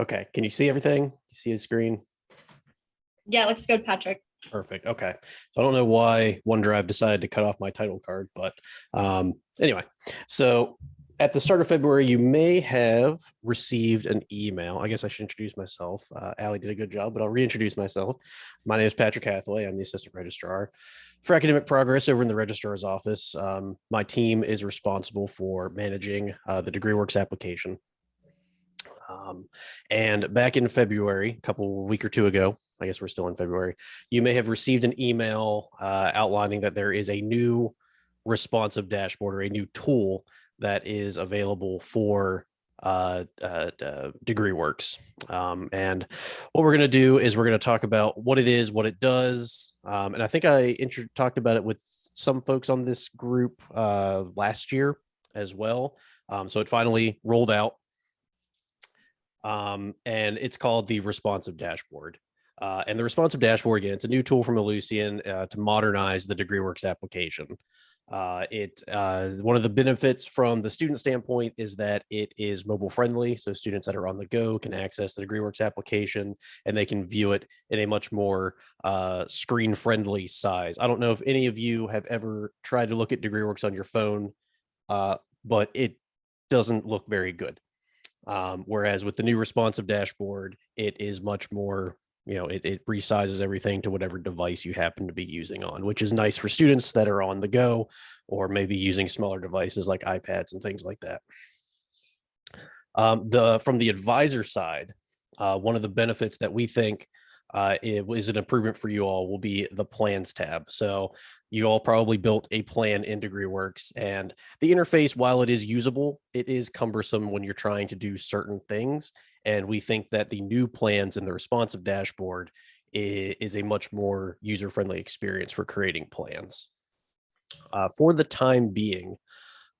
Okay, can you see everything? You see the screen? Yeah, looks good, Patrick. Perfect. Okay. So I don't know why OneDrive decided to cut off my title card, but anyway, so at the start of February, you may have received an email. I guess I should introduce myself. Allie did a good job, but I'll reintroduce myself. My name is Patrick Hathaway. I'm the assistant registrar for academic progress over in the registrar's office. My team is responsible for managing the DegreeWorks application. And back in February, a week or two ago, I guess we're still in February, you may have received an email outlining that there is a new responsive dashboard or a new tool that is available for DegreeWorks. And what we're going to do is we're going to talk about what it is, what it does. And I think I talked about it with some folks on this group last year as well. So it finally rolled out. And it's called the responsive dashboard. And the responsive dashboard, again, it's a new tool from Ellucian to modernize the DegreeWorks application. One of the benefits from the student standpoint is that it is mobile friendly. So students that are on the go can access the DegreeWorks application and they can view it in a much more screen friendly size. I don't know if any of you have ever tried to look at DegreeWorks on your phone, but it doesn't look very good. Whereas with the new responsive dashboard, it is much more, it resizes everything to whatever device you happen to be using on, which is nice for students that are on the go or maybe using smaller devices like iPads and things like that. From the advisor side, one of the benefits that we think it is an improvement for you all will be the plans tab. So you all probably built a plan in DegreeWorks, and the interface, while it is usable, it is cumbersome when you're trying to do certain things. And we think that the new plans in the responsive dashboard is a much more user-friendly experience for creating plans. For the time being,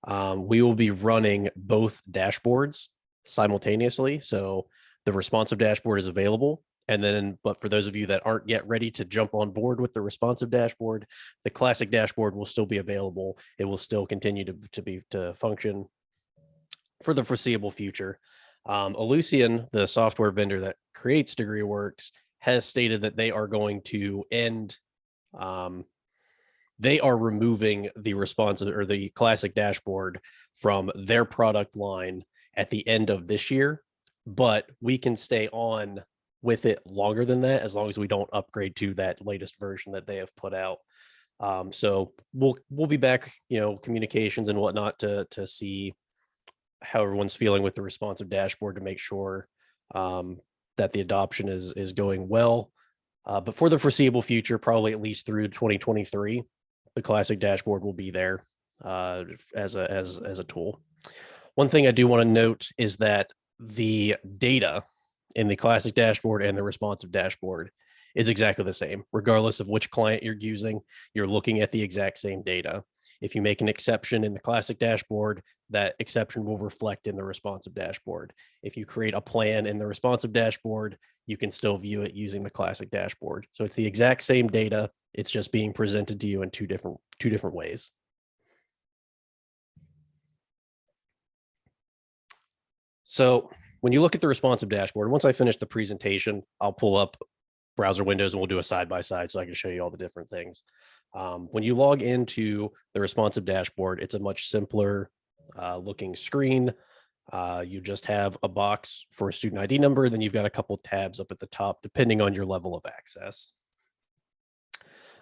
we will be running both dashboards simultaneously. So the responsive dashboard is available. And then, but for those of you that aren't yet ready to jump on board with the responsive dashboard, the classic dashboard will still be available. It will still continue to function for the foreseeable future. Ellucian, the software vendor that creates DegreeWorks, has stated that they are going to end. They are removing the responsive or the classic dashboard from their product line at the end of this year, but we can stay on with it longer than that as long as we don't upgrade to that latest version that they have put out. So we'll be back, communications and whatnot to see how everyone's feeling with the responsive dashboard to make sure that the adoption is going well. But for the foreseeable future, probably at least through 2023, the classic dashboard will be there as a tool. One thing I do want to note is that the data in the classic dashboard and the responsive dashboard is exactly the same. Regardless of which client you're using, you're looking at the exact same data. If you make an exception in the classic dashboard, that exception will reflect in the responsive dashboard. If you create a plan in the responsive dashboard, you can still view it using the classic dashboard. So it's the exact same data. It's just being presented to you in two different ways. So when you look at the responsive dashboard, once I finish the presentation, I'll pull up browser windows and we'll do a side-by-side so I can show you all the different things. When you log into the responsive dashboard, it's a much simpler looking screen. You just have a box for a student ID number, then you've got a couple tabs up at the top, depending on your level of access.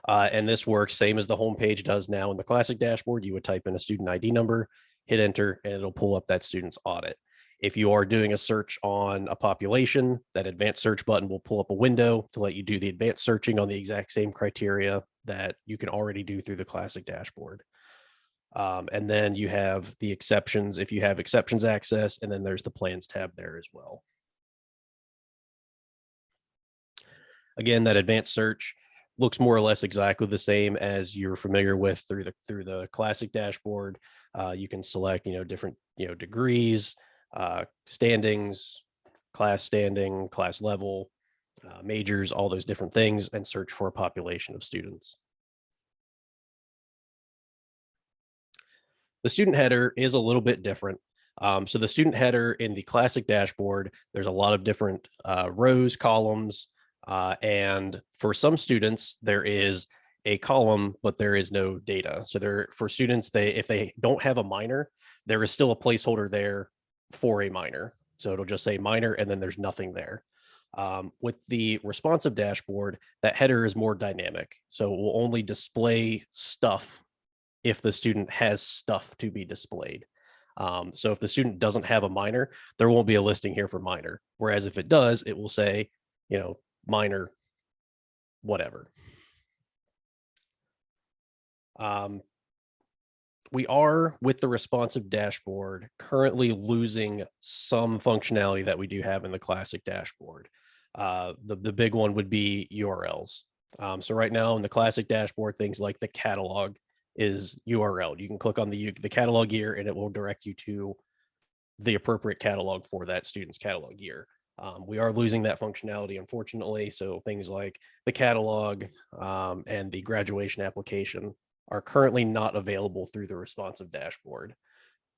And this works same as the homepage does now in the classic dashboard. You would type in a student ID number, hit enter, and it'll pull up that student's audit. If you are doing a search on a population, that advanced search button will pull up a window to let you do the advanced searching on the exact same criteria that you can already do through the classic dashboard. And then you have the exceptions if you have exceptions access, and then there's the plans tab there as well. Again, that advanced search looks more or less exactly the same as you're familiar with through the classic dashboard. You can select, different, degrees, standings, class standing, class level, majors, all those different things, and search for a population of students. The student header is a little bit different. So the student header in the classic dashboard, there's a lot of different rows, columns, and for some students, there is a column, but there is no data. So for students, if they don't have a minor, there is still a placeholder there for a minor. So it'll just say minor, and then there's nothing there. With the responsive dashboard, that header is more dynamic. So it will only display stuff if the student has stuff to be displayed. So if the student doesn't have a minor, there won't be a listing here for minor. Whereas if it does, it will say, minor, whatever. We are, with the responsive dashboard, currently losing some functionality that we do have in the classic dashboard. The big one would be URLs. So right now in the classic dashboard, things like the catalog is URL. You can click on the catalog year and it will direct you to the appropriate catalog for that student's catalog year. We are losing that functionality, unfortunately. So things like the catalog and the graduation application are currently not available through the responsive dashboard.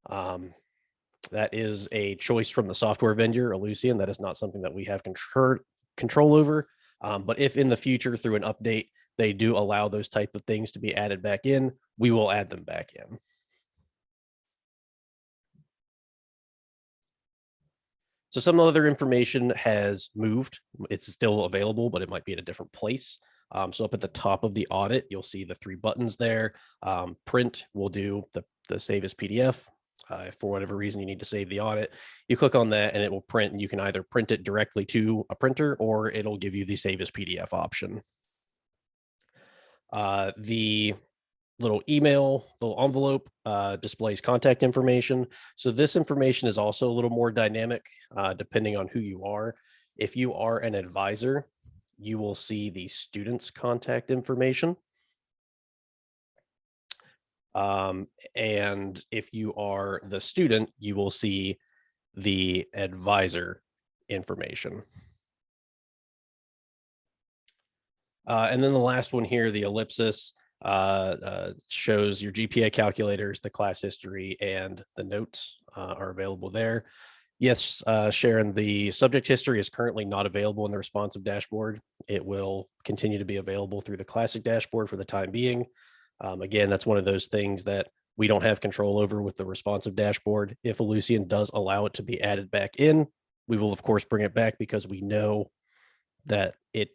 That is a choice from the software vendor, Ellucian. That is not something that we have control over. But if in the future, through an update, they do allow those type of things to be added back in, we will add them back in. So some other information has moved. It's still available, but it might be in a different place. So up at the top of the audit, you'll see the 3 buttons there. Print will do the save as PDF. If for whatever reason you need to save the audit, you click on that and it will print, and you can either print it directly to a printer or it'll give you the save as PDF option. The little envelope displays contact information. So this information is also a little more dynamic depending on who you are. If you are an advisor, you will see the student's contact information. And if you are the student, you will see the advisor information. And then the last one here, the ellipsis, shows your GPA calculators, the class history, and the notes are available there. Yes, Sharon, the subject history is currently not available in the responsive dashboard. It will continue to be available through the classic dashboard for the time being. Again, that's one of those things that we don't have control over with the responsive dashboard. If Ellucian does allow it to be added back in, we will of course bring it back because we know that it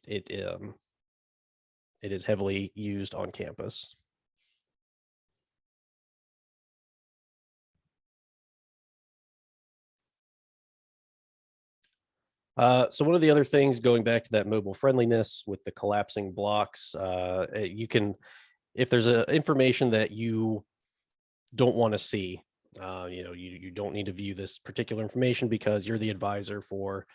is heavily used on campus. So one of the other things, going back to that mobile friendliness with the collapsing blocks, you can, if there's information that you don't want to see, you don't need to view this particular information because you're the advisor for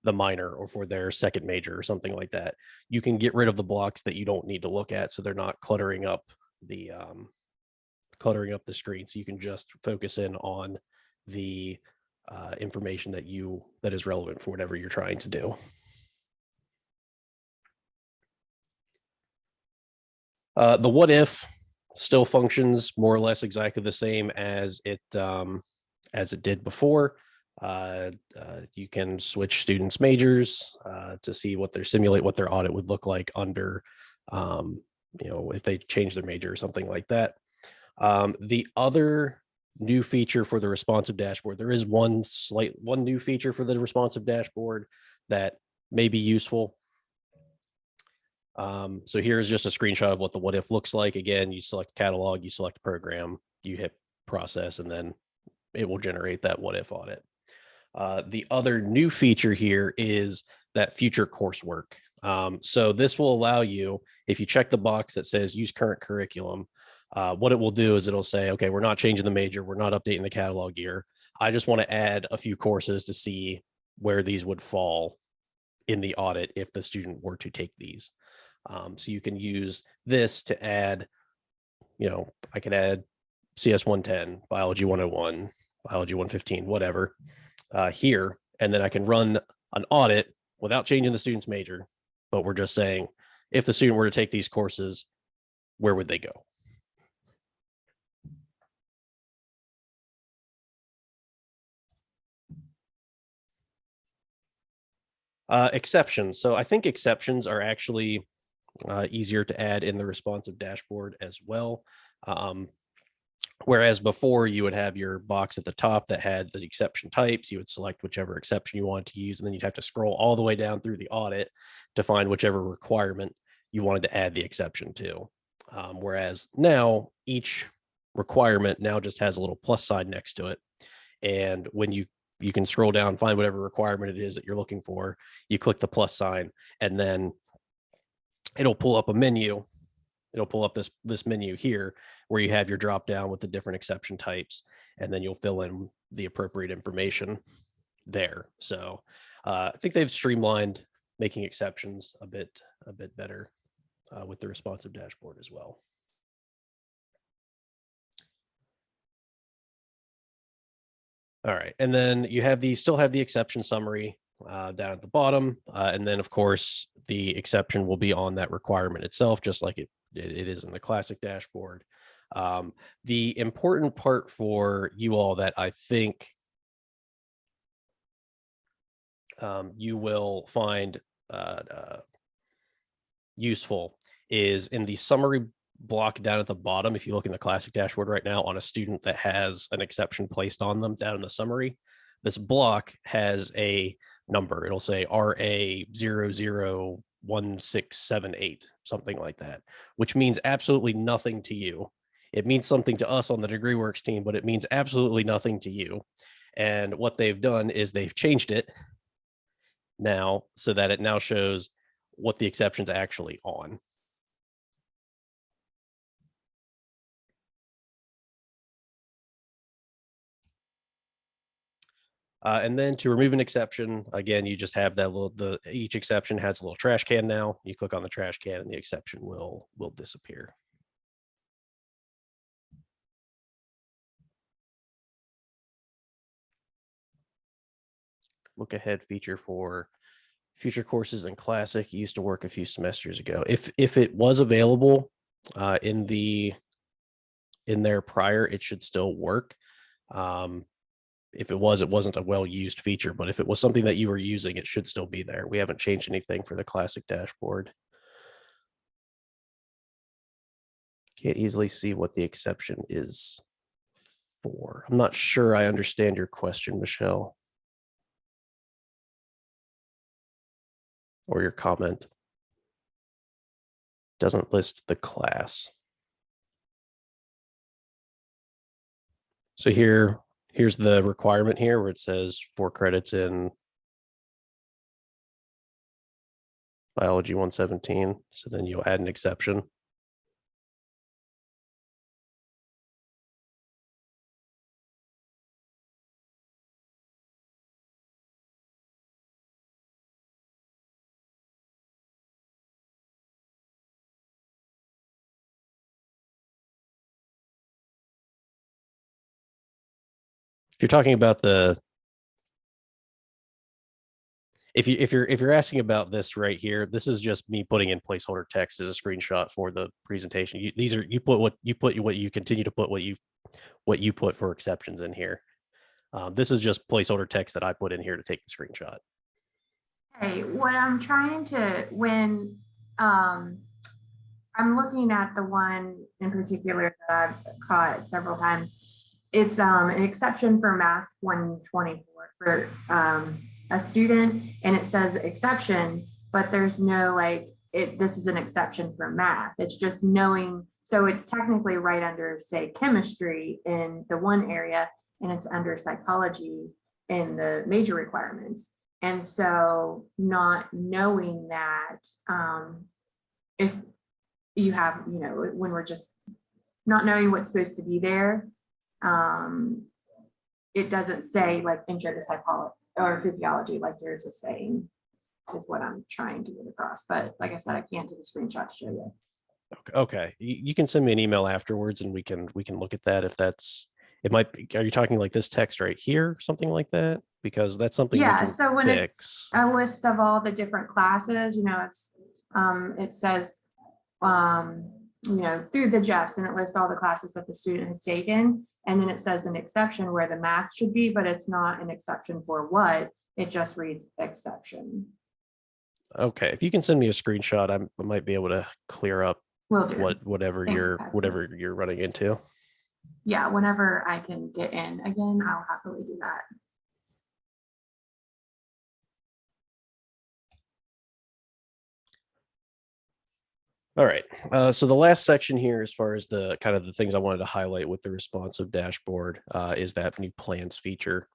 the minor or for their second major or something like that. You can get rid of the blocks that you don't need to look at, so they're not cluttering up the screen. So you can just focus in on the information that is relevant for whatever you're trying to do. The what if still functions more or less exactly the same as it did before. You can switch students' majors to see simulate what their audit would look like under, if they change their major or something like that. The other new feature for the responsive dashboard, there is one new feature for the responsive dashboard that may be useful. So here's just a screenshot of what the what if looks like. Again, you select catalog, you select program, you hit process, and then it will generate that what if audit. The other new feature here is that future coursework. So this will allow you, if you check the box that says use current curriculum, what it will do is it'll say, okay, we're not changing the major, we're not updating the catalog year. I just want to add a few courses to see where these would fall in the audit if the student were to take these. So you can use this to add, I could add CS 110, Biology 101, Biology 115, whatever, here, and then I can run an audit without changing the student's major, but we're just saying, if the student were to take these courses, where would they go? Exceptions. So I think exceptions are actually easier to add in the responsive dashboard as well. Whereas before you would have your box at the top that had the exception types, you would select whichever exception you wanted to use, and then you'd have to scroll all the way down through the audit to find whichever requirement you wanted to add the exception to. Whereas now each requirement now just has a little plus sign next to it. And when you can scroll down, find whatever requirement it is that you're looking for, you click the plus sign, and then it'll pull up a menu. It'll pull up this menu here where you have your drop down with the different exception types, and then you'll fill in the appropriate information there. So I think they've streamlined making exceptions a bit better with the responsive dashboard as well. All right, and then you have still have the exception summary down at the bottom, and then of course the exception will be on that requirement itself, just like it is in the classic dashboard. The important part for you all that I think you will find useful is in the summary block down at the bottom. If you look in the classic dashboard right now on a student that has an exception placed on them down in the summary, this block has a number. It'll say RA001678, something like that, which means absolutely nothing to you. It means something to us on the DegreeWorks team, but it means absolutely nothing to you. And what they've done is they've changed it now so that it now shows what the exception's actually on. And then to remove an exception, again, you just have that each exception has a little trash can now. You click on the trash can and the exception will disappear. Look ahead feature for future courses in classic. It used to work a few semesters ago. If it was available in there prior, it should still work. If it wasn't a well-used feature, but if it was something that you were using, it should still be there. We haven't changed anything for the classic dashboard. Can't easily see what the exception is for. I'm not sure I understand your question, Michelle. Or your comment. Doesn't list the class. So here's the requirement here where it says 4 credits in biology 117. So then you'll add an exception. If you're talking about if you're asking about this right here, this is just me putting in placeholder text as a screenshot for the presentation. You put what you continue to put what you put for exceptions in here. This is just placeholder text that I put in here to take the screenshot. Okay, what I'm trying to, when I'm looking at the one in particular that I've caught several times, it's an exception for math 124 for a student, and it says exception, but there's no this is an exception for math. It's just knowing, so it's technically right under, say, chemistry in the one area, and it's under psychology in the major requirements. And so not knowing that if you have, when we're just not knowing what's supposed to be there, it doesn't say like intro to psychology or physiology like yours is saying, is what I'm trying to get across. But like I said, I can't do the screenshot to show you. Okay, you can send me an email afterwards and we can look at that if that's, it might be, are you talking like this text right here, something like that? Because that's something Yeah, so when fix. It's a list of all the different classes, it's it says through the Jeffs, and it lists all the classes that the student has taken, and then it says an exception where the math should be, but it's not an exception for what, it just reads exception. Okay, if you can send me a screenshot, I might be able to clear up Will do. whatever Thanks, whatever Patrick. you're running into. Yeah, whenever I can get in again, I'll happily do that. All right. So the last section here, as far as the kind of the things I wanted to highlight with the responsive dashboard, is that new plans feature.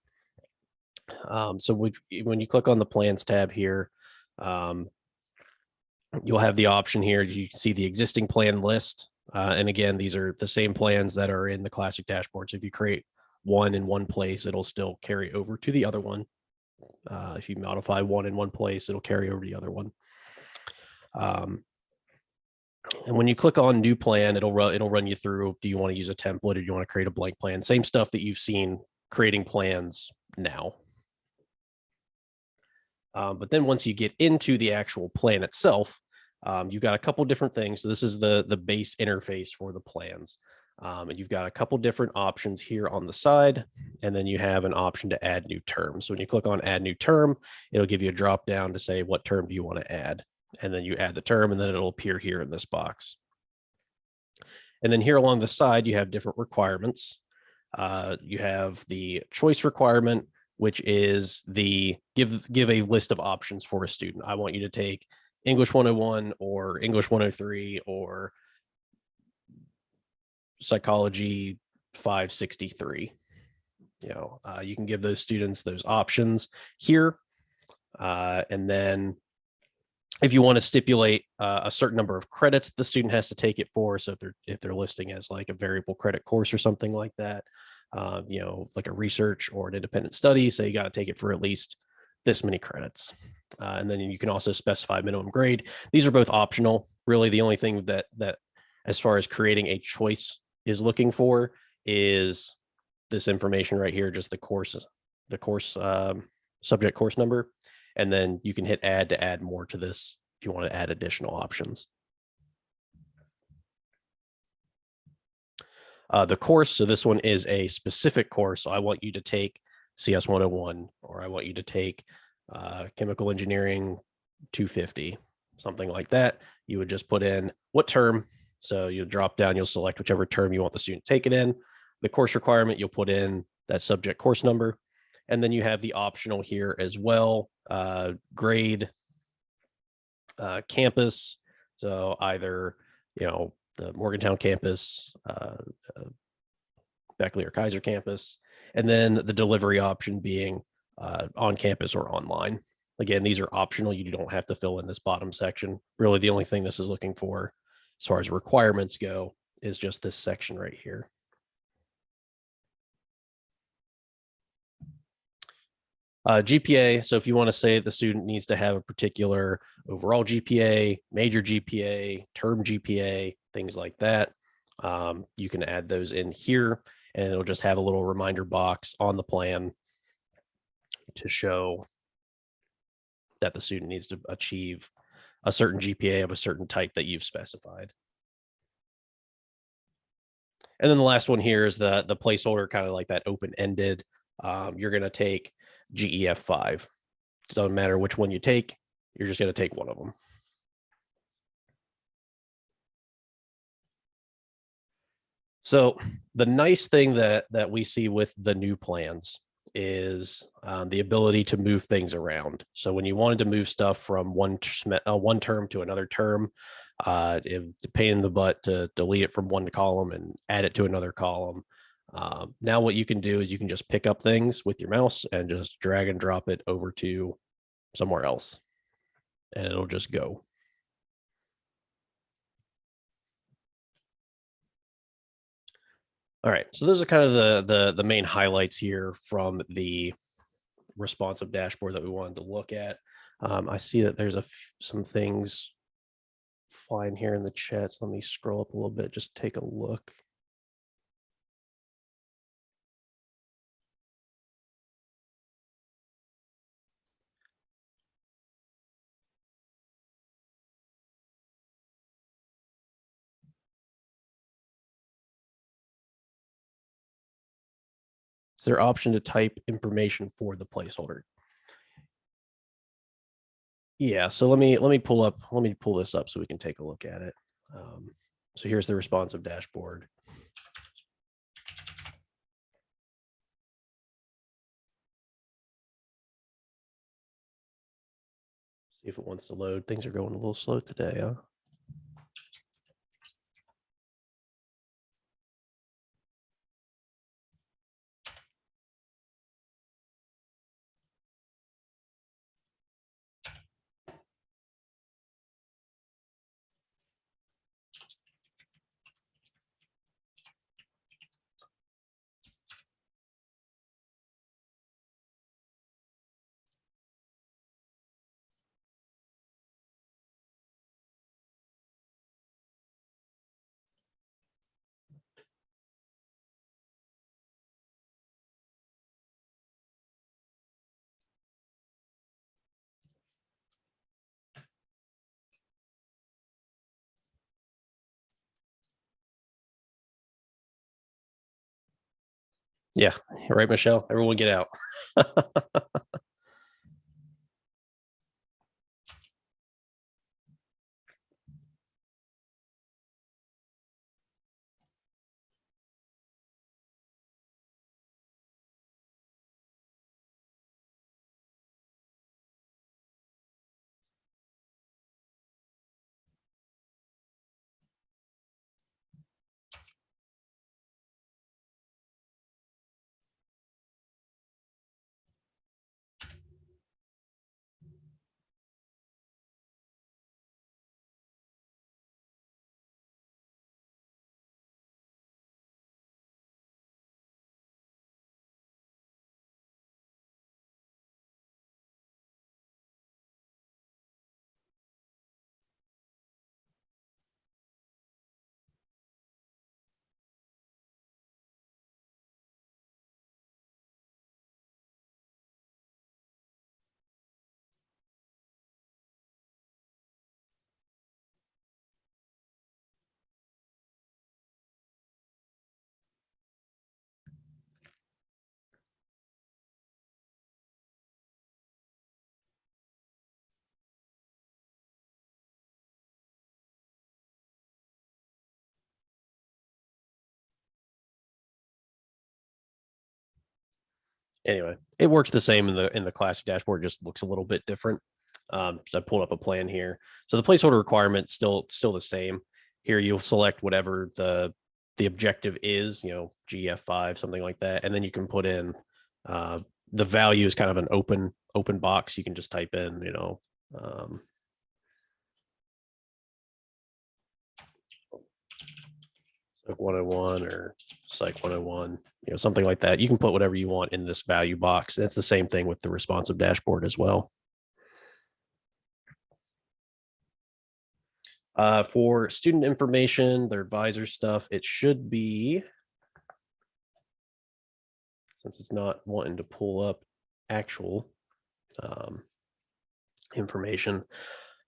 So when you click on the plans tab here, you'll have the option here. You can see the existing plan list. And again, these are the same plans that are in the classic dashboard. So if you create one in one place, it'll still carry over to the other one. If you modify one in one place, it'll carry over to the other one. And when you click on new plan, it'll run you through, do you want to use a template or do you want to create a blank plan? Same stuff that you've seen creating plans now. But then once you get into the actual plan itself, you've got a couple different things. So this is the base interface for the plans. And you've got a couple different options here on the side, and then you have an option to add new terms. So when you click on add new term, it'll give you a drop down to say what term do you want to add. And then you add the term, and then it'll appear here in this box. And then here along the side, you have different requirements. You have the choice requirement, which is the give a list of options for a student. I want you to take English 101 or English 103 or psychology 563. You can give those students those options here. And then if you want to stipulate a certain number of credits the student has to take it for, so if they're listing as like a variable credit course or something like that, like a research or an independent study, so you got to take it for at least this many credits. And then you can also specify minimum grade. These are both optional. Really, the only thing that as far as creating a choice is looking for is this information right here, just the course subject course number. And then you can hit add to add more to this if you want to add additional options. The course, so this one is a specific course. So I want you to take CS 101, or I want you to take chemical engineering 250, something like that. You would just put in what term. So you drop down, you'll select whichever term you want the student to take it in. The course requirement, you'll put in that subject course number. And then you have the optional here as well, grade, campus. So either, the Morgantown campus, Beckley or Kaiser campus, and then the delivery option being on campus or online. Again, these are optional. You don't have to fill in this bottom section. Really, the only thing this is looking for as far as requirements go is just this section right here. GPA. So if you want to say the student needs to have a particular overall GPA, major GPA, term GPA, things like that, you can add those in here, and it'll just have a little reminder box on the plan to show that the student needs to achieve a certain GPA of a certain type that you've specified. And then the last one here is the placeholder, kind of like that open-ended. You're going to take GEF 5. It doesn't matter which one you take, you're just going to take one of them. So the nice thing that we see with the new plans is the ability to move things around. So when you wanted to move stuff from one term to another term, it's a pain in the butt to delete it from one column and add it to another column. Now what you can do is you can just pick up things with your mouse and just drag and drop it over to somewhere else, and it'll just go. All right, so those are kind of the main highlights here from the responsive dashboard that we wanted to look at. I see that there's some things flying here in the chat, so let me scroll up a little bit, just take a look. Is there option to type information for the placeholder? Yeah, so let me pull this up so we can take a look at it. So here's the responsive dashboard. See if it wants to load. Things are going a little slow today, huh? Yeah, right, Michelle. Everyone get out. Anyway, it works the same in the classic dashboard, just looks a little bit different. So I pulled up a plan here. So the placeholder requirement still the same. Here you'll select whatever the objective is, GF5, something like that, and then you can put in the value is kind of an open box. You can just type in, like 101 or psych 101, something like that. You can put whatever you want in this value box. That's the same thing with the responsive dashboard as well. For student information, their advisor stuff, it should be, since it's not wanting to pull up actual information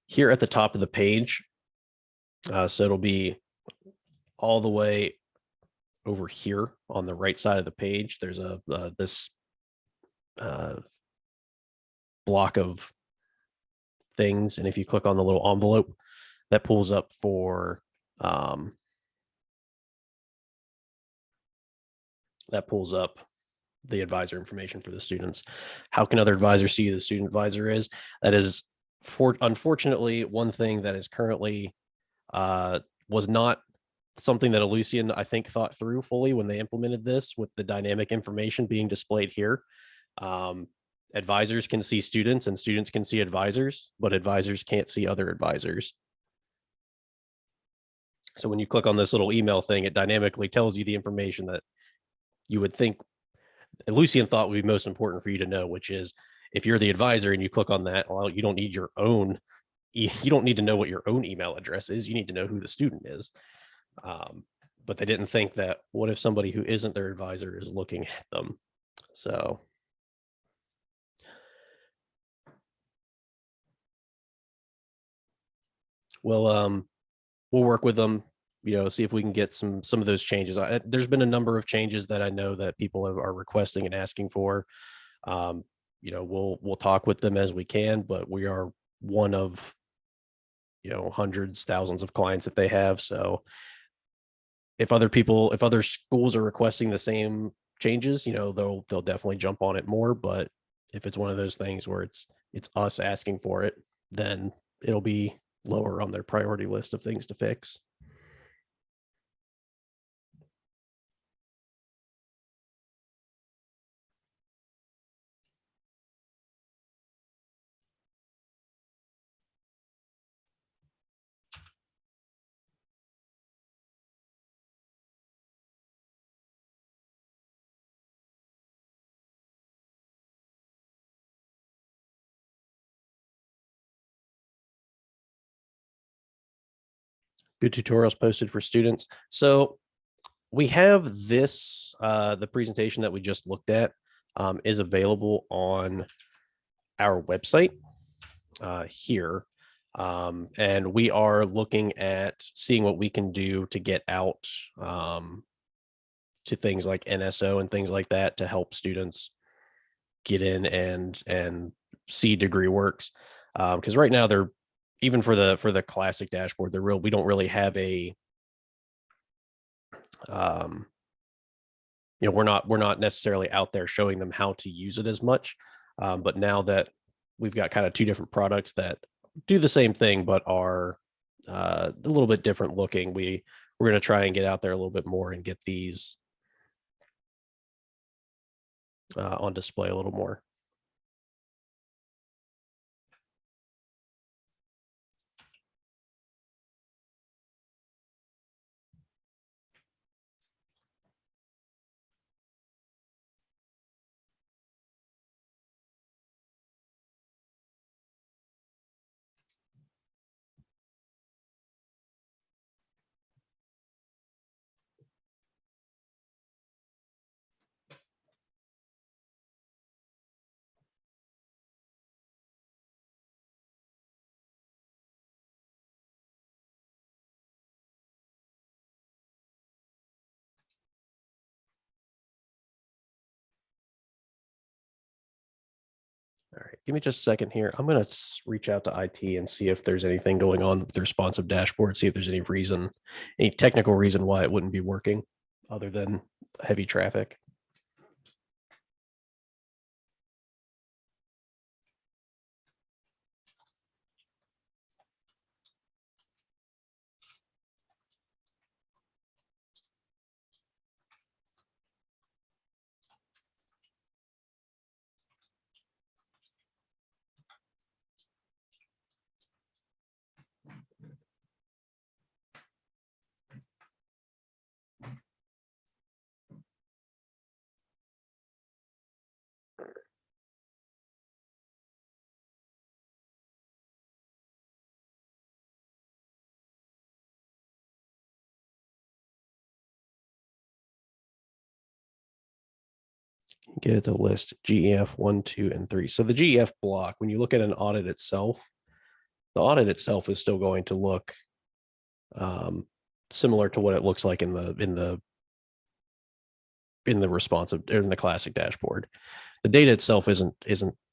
here at the top of the page. So it'll be all the way over here on the right side of the page. There's this block of things, and if you click on the little envelope, that pulls up for the advisor information for the students. How can other advisors see who the student advisor is? That is, unfortunately, one thing that is currently was not something that Ellucian, I think, thought through fully when they implemented this, with the dynamic information being displayed here. Advisors can see students and students can see advisors, but advisors can't see other advisors. So when you click on this little email thing, it dynamically tells you the information that you would think Ellucian thought would be most important for you to know, which is if you're the advisor and you click on that, well, you don't need to know what your own email address is. You need to know who the student is. But they didn't think that, what if somebody who isn't their advisor is looking at them? So we'll work with them, see if we can get some of those changes. There's been a number of changes that I know that people are requesting and asking for. We'll talk with them as we can, but we are one of, hundreds, thousands of clients that they have. So if other schools are requesting the same changes, they'll definitely jump on it more. But if it's one of those things where it's us asking for it, then it'll be lower on their priority list of things to fix. Good tutorials posted for students. So we have this, the presentation that we just looked at is available on our website here. And we are looking at seeing what we can do to get out to things like NSO and things like that to help students get in and see DegreeWorks. Because right now they're, even for the classic dashboard, we don't really have a we're not necessarily out there showing them how to use it as much. But now that we've got kind of two different products that do the same thing but are a little bit different looking, we're going to try and get out there a little bit more and get these on display a little more. All right, give me just a second here. I'm going to reach out to IT and see if there's anything going on with the responsive dashboard, see if there's any technical reason why it wouldn't be working other than heavy traffic. Get the list GEF 1, 2, and 3. So the GEF block, when you look at an audit itself, the audit itself is still going to look similar to what it looks like in the responsive or in the classic dashboard. The data itself isn't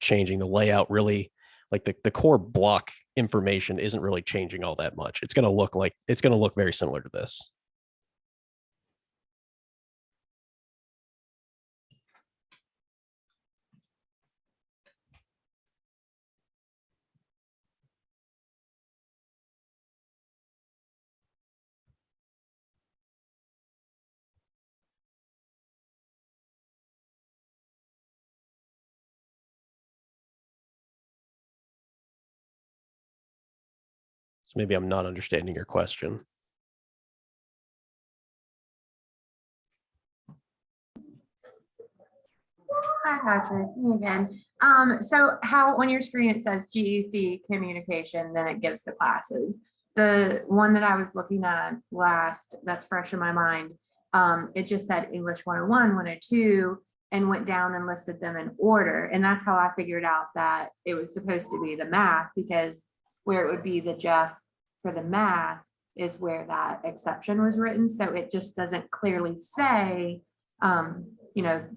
changing. The layout really, like the core block information isn't really changing all that much. It's going to look very similar to this. So maybe I'm not understanding your question. Hi, Patrick, me again. So how on your screen it says GEC communication, then it gives the classes. The one that I was looking at last, that's fresh in my mind, it just said English 101, 102, and went down and listed them in order. And that's how I figured out that it was supposed to be the math, because where it would be the Jeff for the math is where that exception was written. So it just doesn't clearly say,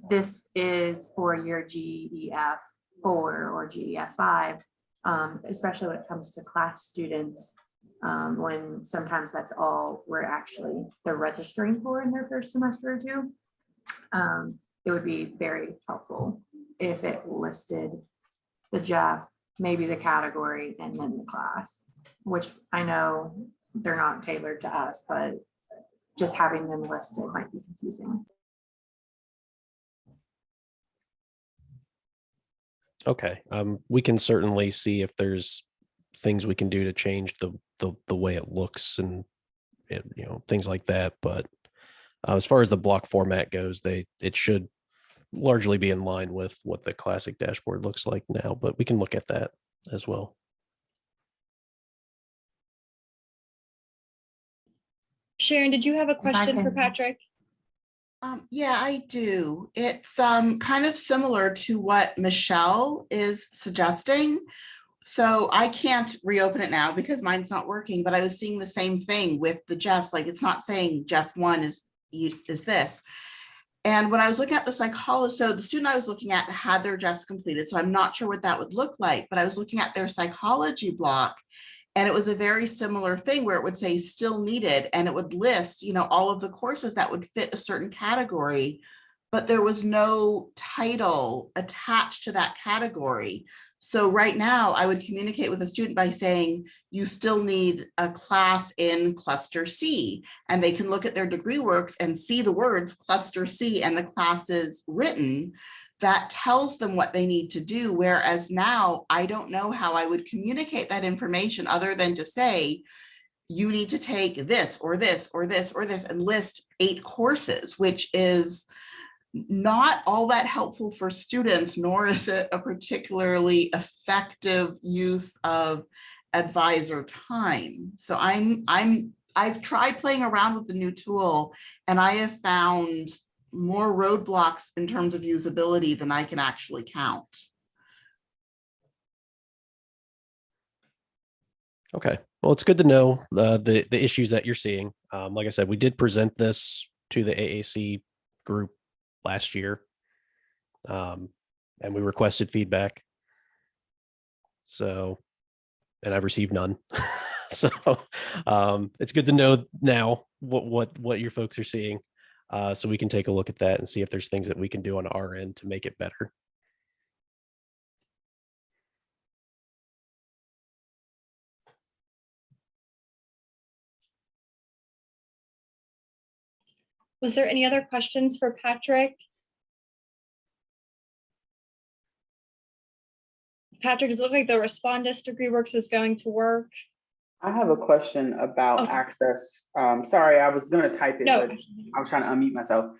this is for your GEF 4 or GEF 5. especially when it comes to class students, when sometimes that's all they're registering for in their first semester or two. It would be very helpful if it listed the Jeff, maybe the category, and then the class, which I know they're not tailored to us, but just having them listed might be confusing. Okay, we can certainly see if there's things we can do to change the way it looks and things like that. But as far as the block format goes, it should largely be in line with what the classic dashboard looks like now. But we can look at that as well. Sharon, did you have a question for can- Patrick? Yeah, I do. It's kind of similar to what Michelle is suggesting. So I can't reopen it now because mine's not working, but I was seeing the same thing with the Jeffs. Like, it's not saying Jeff 1 is this. And when I was looking at the psychologist, so the student I was looking at had their Jeffs completed, so I'm not sure what that would look like, but I was looking at their psychology block, and it was a very similar thing where it would say still needed, and it would list, all of the courses that would fit a certain category, but there was no title attached to that category. So right now I would communicate with a student by saying, you still need a class in cluster C, and they can look at their DegreeWorks and see the words cluster C and the classes written. That tells them what they need to do. Whereas now I don't know how I would communicate that information other than to say, you need to take this or this or this or this and list 8 courses, which is not all that helpful for students, nor is it a particularly effective use of advisor time. So I've tried playing around with the new tool, and I have found more roadblocks in terms of usability than I can actually count. Okay, well, it's good to know the issues that you're seeing. Like I said, we did present this to the AAC group last year, and we requested feedback. So, and I've received none. So it's good to know now what your folks are seeing, so we can take a look at that and see if there's things that we can do on our end to make it better. Was there any other questions for Patrick? Patrick, does it look like the Respondus DegreeWorks is going to work? I have a question about Okay. access. Sorry, I was gonna type it, No. but I was trying to unmute myself.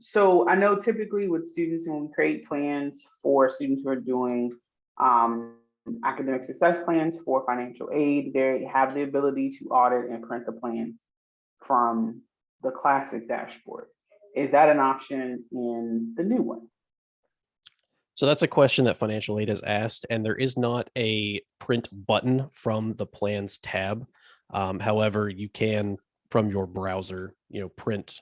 So I know typically with students, when we create plans for students who are doing academic success plans for financial aid, they have the ability to audit and print the plans from the classic dashboard. Is that an option in the new one? So that's a question that financial aid has asked, and there is not a print button from the plans tab. However, you can, from your browser, print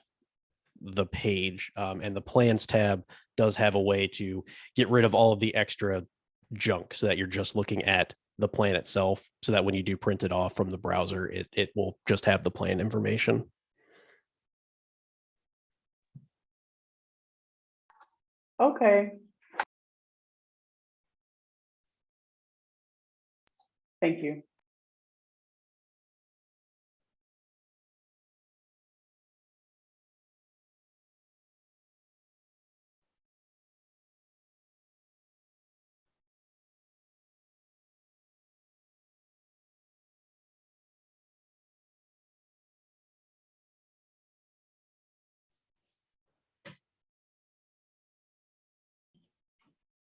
the page, and the plans tab does have a way to get rid of all of the extra junk so that you're just looking at the plan itself, so that when you do print it off from the browser, it will just have the plan information. Okay. Thank you.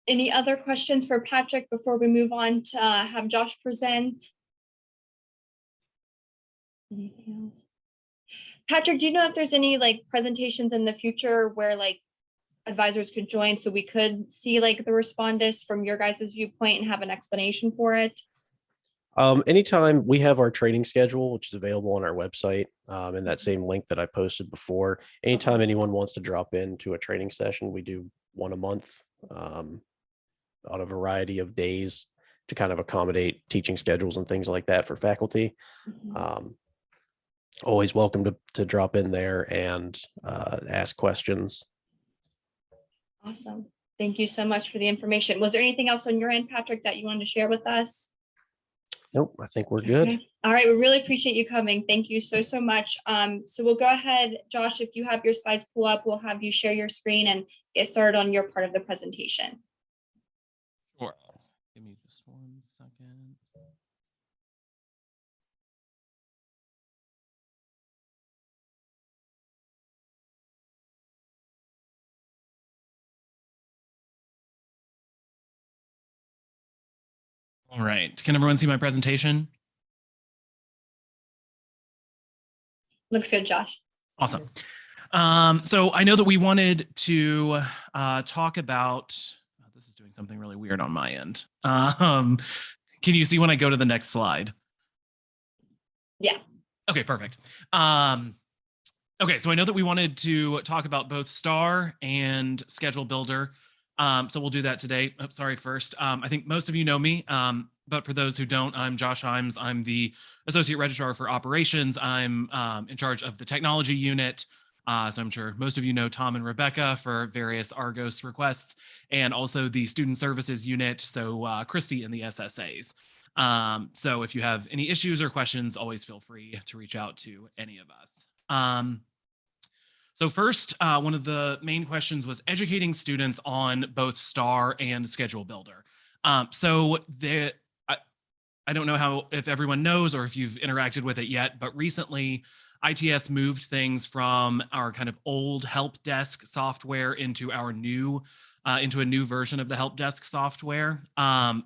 Any other questions for Patrick before we move on to have Josh present? Anything else? Patrick, do you know if there's any presentations in the future where advisors could join so we could see the Respondus from your guys' viewpoint and have an explanation for it? Anytime we have our training schedule, which is available on our website, in that same link that I posted before, anytime anyone wants to drop into a training session, we do one a month, on a variety of days. to kind of accommodate teaching schedules and things like that for faculty. Mhm. Always welcome to drop in there and ask questions. Awesome. Thank you so much for the information. Was there anything else on your end, Patrick, that you wanted to share with us? Nope, I think we're good. Okay. All right. We really appreciate you coming. Thank you so, so much. So we'll go ahead, Josh, if you have your slides pull up, we'll have you share your screen and get started on your part of the presentation. Sure. Give me just 1 second. All right. Can everyone see my presentation? Looks good, Josh. Awesome. So I know that we wanted to talk about, oh, this is doing something really weird on my end. Can you see when I go to the next slide? Yeah. Okay, perfect. Okay, so I know that we wanted to talk about both STAR and Schedule Builder. So we'll do that today. Oh, sorry, first. I think most of you know me, but for those who don't, I'm Josh Himes. I'm the Associate Registrar for Operations. I'm in charge of the technology unit. So I'm sure most of you know Tom and Rebecca for various Argos requests, and also the Student Services unit, so Christy and the SSAs. So if you have any issues or questions, always feel free to reach out to any of us. So first, one of the main questions was educating students on both STAR and Schedule Builder. So I don't know if everyone knows or if you've interacted with it yet, but recently ITS moved things from our kind of old help desk software into our new into a new version of the help desk software.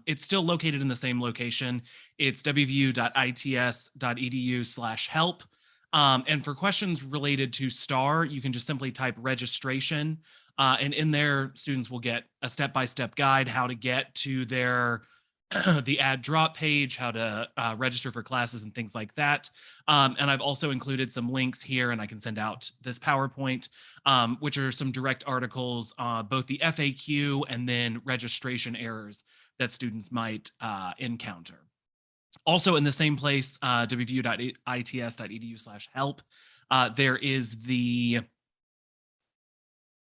It's still located in the same location. It's wvu.its.edu/help. And for questions related to STAR, you can just simply type registration. And in there, students will get a step-by-step guide how to get to their the add drop page, how to register for classes and things like that. And I've also included some links here, and I can send out this PowerPoint, which are some direct articles, both the FAQ and then registration errors that students might encounter. Also in the same place, wvu.its.edu/help, there is the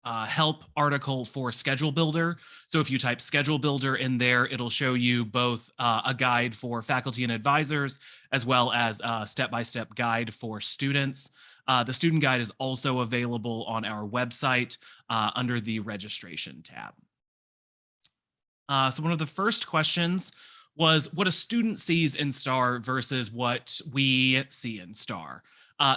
help article for Schedule Builder. So if you type Schedule Builder in there, it'll show you both a guide for faculty and advisors, as well as a step-by-step guide for students. The student guide is also available on our website under the registration tab. So one of the first questions was what a student sees in STAR versus what we see in STAR.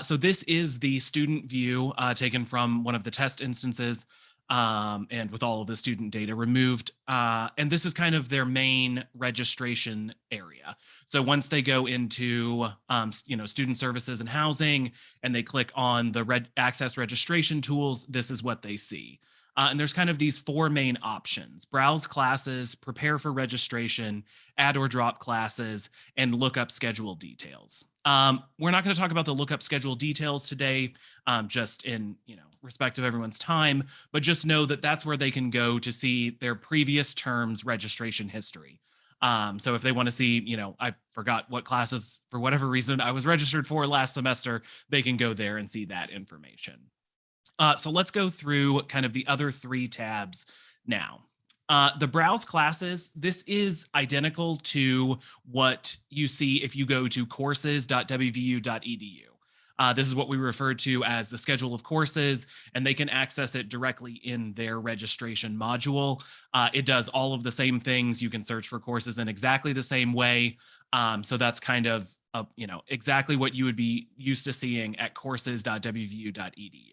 So this is the student view taken from one of the test instances and with all of the student data removed. And this is kind of their main registration area. So once they go into student services and housing and they click on the access registration tools, this is what they see. And there's kind of these four main options: browse classes, prepare for registration, add or drop classes, and look up schedule details. We're not going to talk about the lookup schedule details today, just in respect of everyone's time, but just know that that's where they can go to see their previous term's registration history. So if they want to see, I forgot what classes, for whatever reason, I was registered for last semester, they can go there and see that information. So let's go through kind of the other three tabs now. The browse classes, this is identical to what you see if you go to courses.wvu.edu. This is what we refer to as the schedule of courses, and they can access it directly in their registration module. It does all of the same things. You can search for courses in exactly the same way. So that's kind of exactly what you would be used to seeing at courses.wvu.edu.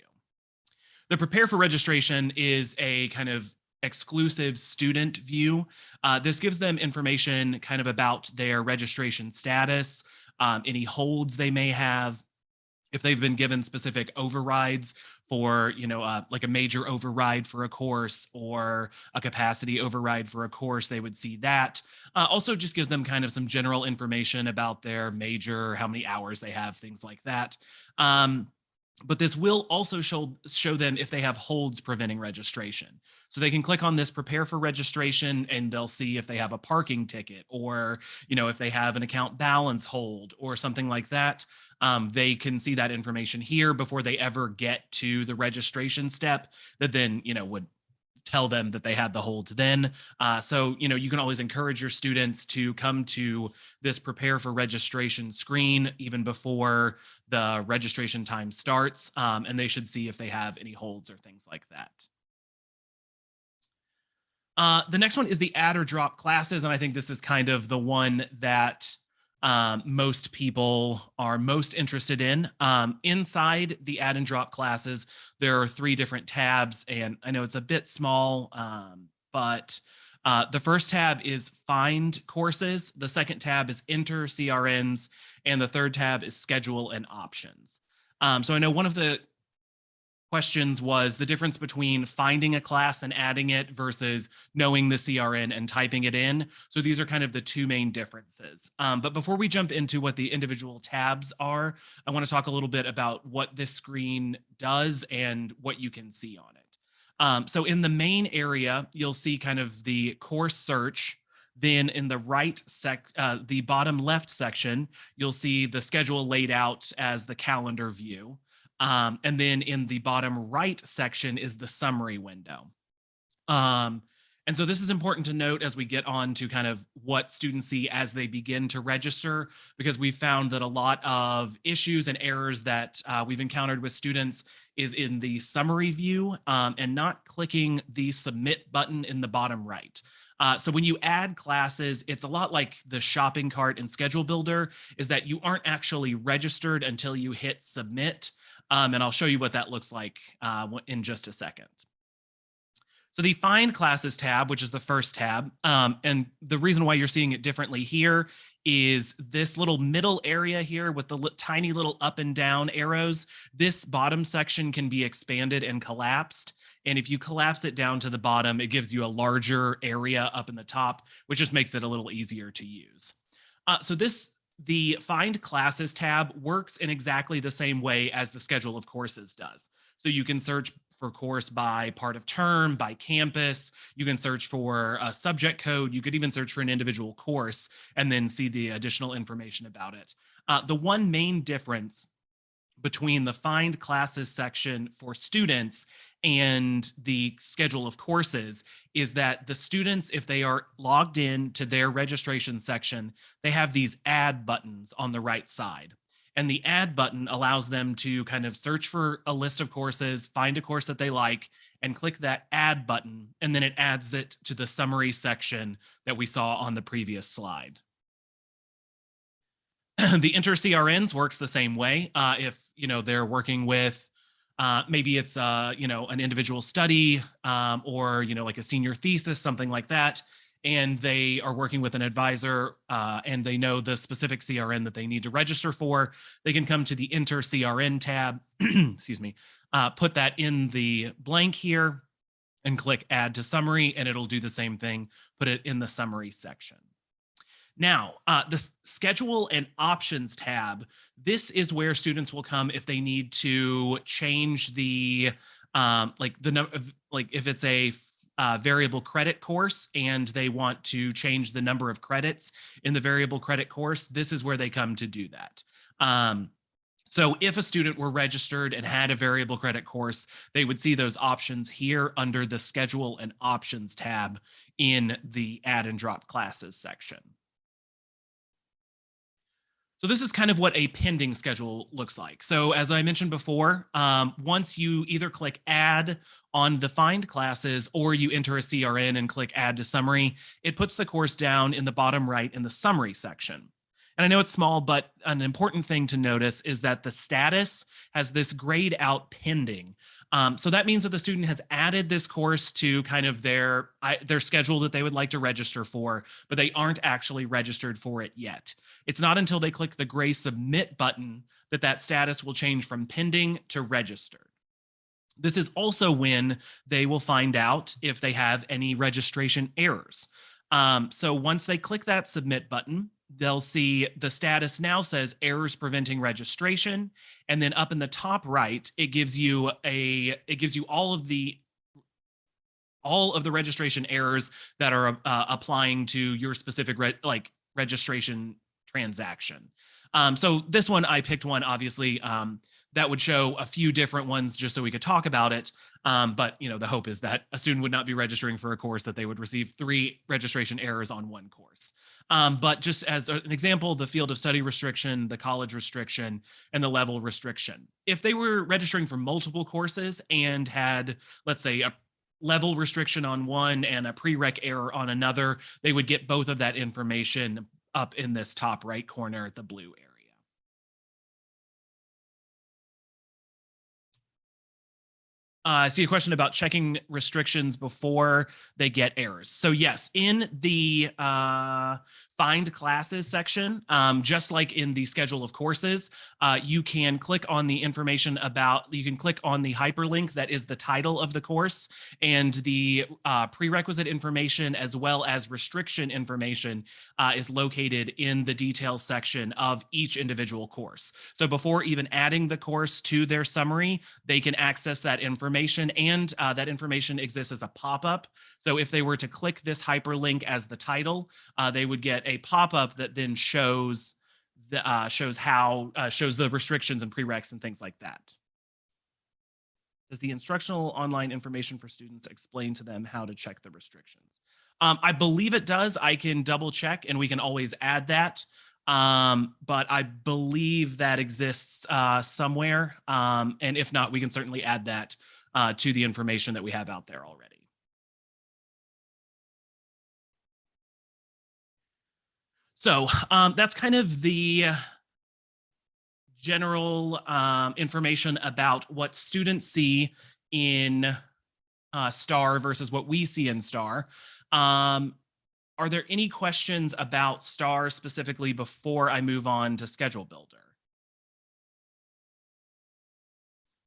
The prepare for registration is a kind of exclusive student view. This gives them information kind of about their registration status, any holds they may have, if they've been given specific overrides for, like a major override for a course or a capacity override for a course, they would see that. Also just gives them kind of some general information about their major, how many hours they have, things like that. but this will also show them if they have holds preventing registration. So they can click on this prepare for registration and they'll see if they have a parking ticket or, if they have an account balance hold or something like that. They can see that information here before they ever get to the registration step that then, would tell them that they had the hold then. So, you can always encourage your students to come to this prepare for registration screen even before the registration time starts, and they should see if they have any holds or things like that. The next one is the add or drop classes, and I think this is kind of the one that most people are most interested in. Inside the add and drop classes, there are 3 different tabs, and I know it's a bit small, but the first tab is find courses, the second tab is enter CRNs, and the third tab is schedule and options. So I know one of the questions was the difference between finding a class and adding it versus knowing the CRN and typing it in. So these are kind of the 2 main differences. But before we jump into what the individual tabs are, I want to talk a little bit about what this screen does and what you can see on it. So in the main area, you'll see kind of the course search. Then in the the bottom left section, you'll see the schedule laid out as the calendar view. And then in the bottom right section is the summary window. And so this is important to note as we get on to kind of what students see as they begin to register, because we found that a lot of issues and errors that we've encountered with students is in the summary view and not clicking the submit button in the bottom right. So when you add classes, it's a lot like the shopping cart and schedule builder, is that you aren't actually registered until you hit submit. And I'll show you what that looks like in just a second. So the Find Classes tab, which is the first tab, and the reason why you're seeing it differently here is this little middle area here with the tiny little up and down arrows. This bottom section can be expanded and collapsed. And if you collapse it down to the bottom, it gives you a larger area up in the top, which just makes it a little easier to use. The Find Classes tab works in exactly the same way as the Schedule of Courses does. So you can search for course by part of term, by campus. You can search for a subject code. You could even search for an individual course and then see the additional information about it. The one main difference between the Find Classes section for students and the Schedule of Courses is that the students, if they are logged in to their registration section, they have these add buttons on the right side. And the add button allows them to kind of search for a list of courses, find a course that they like, and click that add button, and then it adds it to the summary section that we saw on the previous slide. The Enter CRNs works the same way. If they're working with maybe it's an individual study or like a senior thesis, something like that, and they are working with an advisor and they know the specific CRN that they need to register for, they can come to the Enter CRN tab, excuse me, put that in the blank here and click Add to Summary, and it'll do the same thing, put it in the summary section. Now, the Schedule and Options tab, this is where students will come if they need to change the, if it's a variable credit course and they want to change the number of credits in the variable credit course, this is where they come to do that. So if a student were registered and had a variable credit course, they would see those options here under the Schedule and Options tab in the Add and Drop Classes section. So this is kind of what a pending schedule looks like. So as I mentioned before, once you either click Add on the Find Classes or you enter a CRN and click Add to Summary, it puts the course down in the bottom right in the Summary section. And I know it's small, but an important thing to notice is that the status has this grayed out pending. So that means that the student has added this course to kind of their schedule that they would like to register for, but they aren't actually registered for it yet. It's not until they click the gray Submit button that that status will change from pending to registered. This is also when they will find out if they have any registration errors. So once they click that Submit button, they'll see the status now says errors preventing registration. And then up in the top right, it gives you all of the registration errors that are applying to your specific registration transaction. So this one, I picked one, obviously, that would show a few different ones just so we could talk about it. But the hope is that a student would not be registering for a course that they would receive 3 registration errors on one course. But just as an example, the field of study restriction, the college restriction, and the level restriction. If they were registering for multiple courses and had, let's say, a level restriction on one and a prereq error on another, they would get both of that information up in this top right corner, the blue area. I see a question about checking restrictions before they get errors. So yes, in the find classes section, just like in the schedule of courses, you can click on the information you can click on the hyperlink that is the title of the course, and the prerequisite information as well as restriction information is located in the details section of each individual course. So before even adding the course to their summary, they can access that information, and that information exists as a pop-up. So if they were to click this hyperlink as the title, they would get a pop-up that then shows the restrictions and prereqs and things like that. Does the instructional online information for students explain to them how to check the restrictions? I believe it does. I can double check, and we can always add that. But I believe that exists somewhere. And if not, we can certainly add that to the information that we have out there already. So that's kind of the general information about what students see in STAR versus what we see in STAR. Are there any questions about STAR specifically before I move on to Schedule Builder?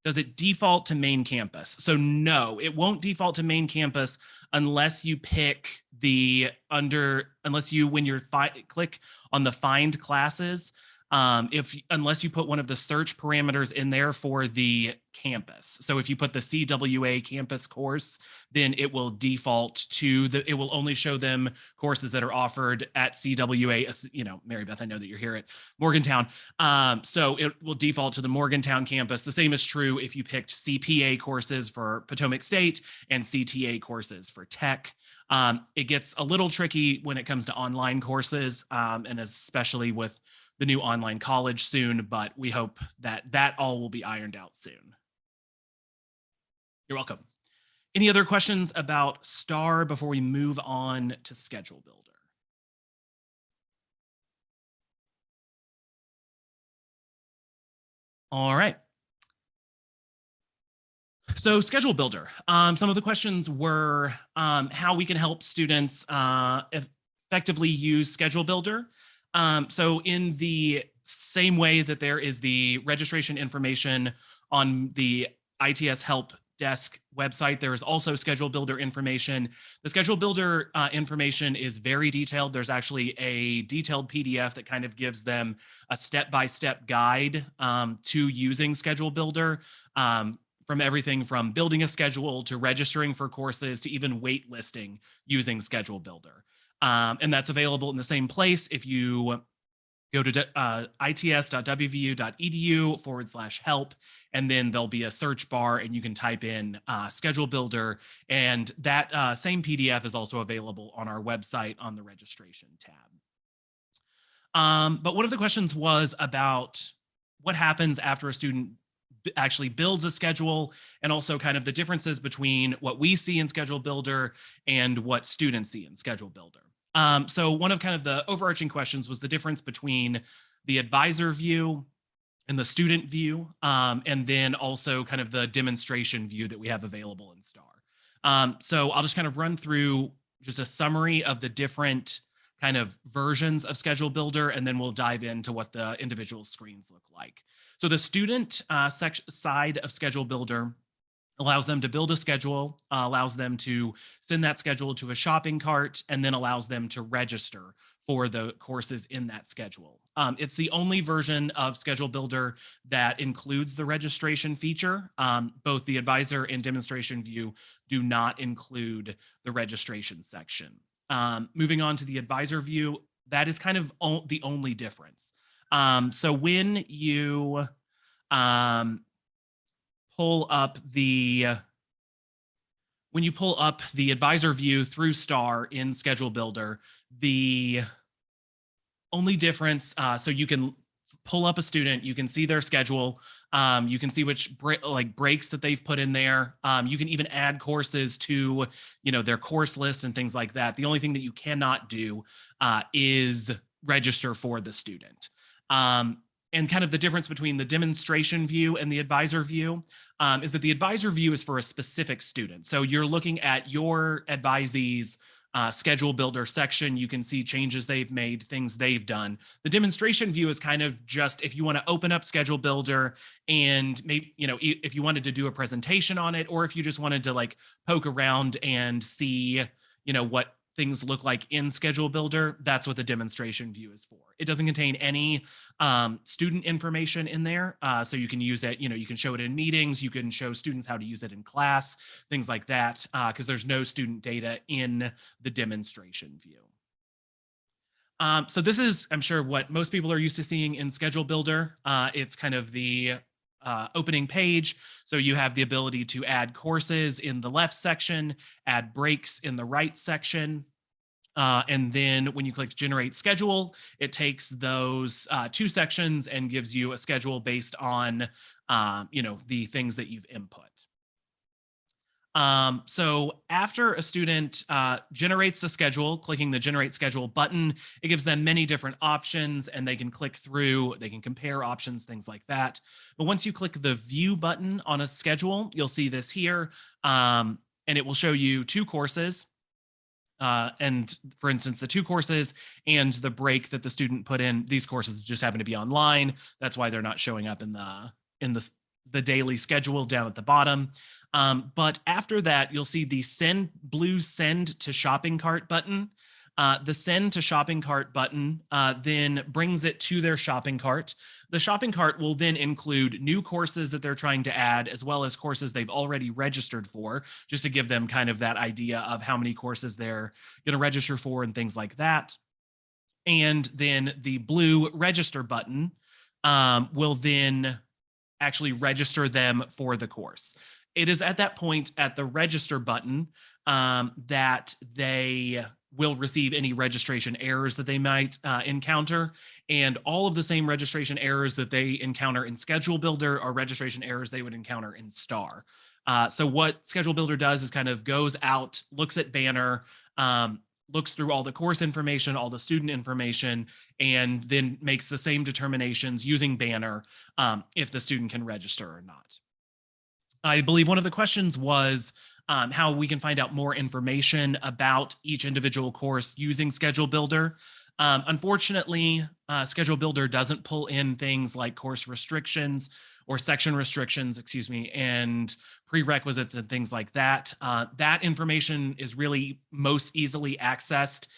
Does it default to main campus? So no, it won't default to main campus unless you pick when you click on the find classes, unless you put one of the search parameters in there for the campus. So if you put the CWA campus course, then it will default to it will only show them courses that are offered at CWA, Mary Beth, I know that you're here at Morgantown. So it will default to the Morgantown campus. The same is true if you picked CPA courses for Potomac State and CTA courses for Tech. It gets a little tricky when it comes to online courses, and especially with the new online college soon, but we hope that all will be ironed out soon. You're welcome. Any other questions about STAR before we move on to Schedule Builder? All right. So Schedule Builder, some of the questions were how we can help students effectively use Schedule Builder. So in the same way that there is the registration information on the ITS Help Desk website, there is also Schedule Builder information. The Schedule Builder information is very detailed. There's actually a detailed PDF that kind of gives them a step-by-step guide to using Schedule Builder, from everything from building a schedule to registering for courses to even wait listing using Schedule Builder. And that's available in the same place. If you go to its.wvu.edu/help, and then there'll be a search bar and you can type in Schedule Builder, and that same PDF is also available on our website on the registration tab. But one of the questions was about what happens after a student actually builds a schedule, and also kind of the differences between what we see in Schedule Builder and what students see in Schedule Builder. So one of kind of the overarching questions was the difference between the advisor view and the student view, and then also kind of the demonstration view that we have available in STAR. So I'll just kind of run through just a summary of the different kind of versions of Schedule Builder, and then we'll dive into what the individual screens look like. So the student side of Schedule Builder allows them to build a schedule, allows them to send that schedule to a shopping cart, and then allows them to register for the courses in that schedule. It's the only version of Schedule Builder that includes the registration feature. Both the advisor and demonstration view do not include the registration section. Moving on to the advisor view, that is kind of the only difference. So when you pull up the advisor view through STAR in Schedule Builder, the only difference, so you can pull up a student, you can see their schedule, you can see which breaks that they've put in there. You can even add courses to, their course list and things like that. The only thing that you cannot do is register for the student. And kind of the difference between the demonstration view and the advisor view is that the advisor view is for a specific student. So you're looking at your advisee's Schedule Builder section. You can see changes they've made, things they've done. The demonstration view is kind of just if you want to open up Schedule Builder and maybe, if you wanted to do a presentation on it, or if you just wanted to like poke around and see, what things look like in Schedule Builder, that's what the demonstration view is for. It doesn't contain any student information in there. So you can use it, you can show it in meetings, you can show students how to use it in class, things like that, because there's no student data in the demonstration view. So this is, I'm sure, what most people are used to seeing in Schedule Builder. It's kind of the opening page. So you have the ability to add courses in the left section, add breaks in the right section. And then when you click Generate Schedule, it takes those two sections and gives you a schedule based on, the things that you've input. So after a student generates the schedule, clicking the Generate Schedule button, it gives them many different options and they can click through, they can compare options, things like that. But once you click the View button on a schedule, you'll see this here, and it will show you two courses. And for instance, the two courses and the break that the student put in, these courses just happen to be online. That's why they're not showing up in the daily schedule down at the bottom. But after that, you'll see the blue send to shopping cart button. The send to shopping cart button then brings it to their shopping cart. The shopping cart will then include new courses that they're trying to add, as well as courses they've already registered for, just to give them kind of that idea of how many courses they're going to register for and things like that. And then the blue register button will then actually register them for the course. It is at that point at the register button that they will receive any registration errors that they might encounter. And all of the same registration errors that they encounter in Schedule Builder are registration errors they would encounter in STAR. So what Schedule Builder does is kind of goes out, looks at Banner, looks through all the course information, all the student information, and then makes the same determinations using Banner if the student can register or not. I believe one of the questions was how we can find out more information about each individual course using Schedule Builder. Unfortunately, Schedule Builder doesn't pull in things like course restrictions or section restrictions, and prerequisites and things like that. That information is really most easily accessed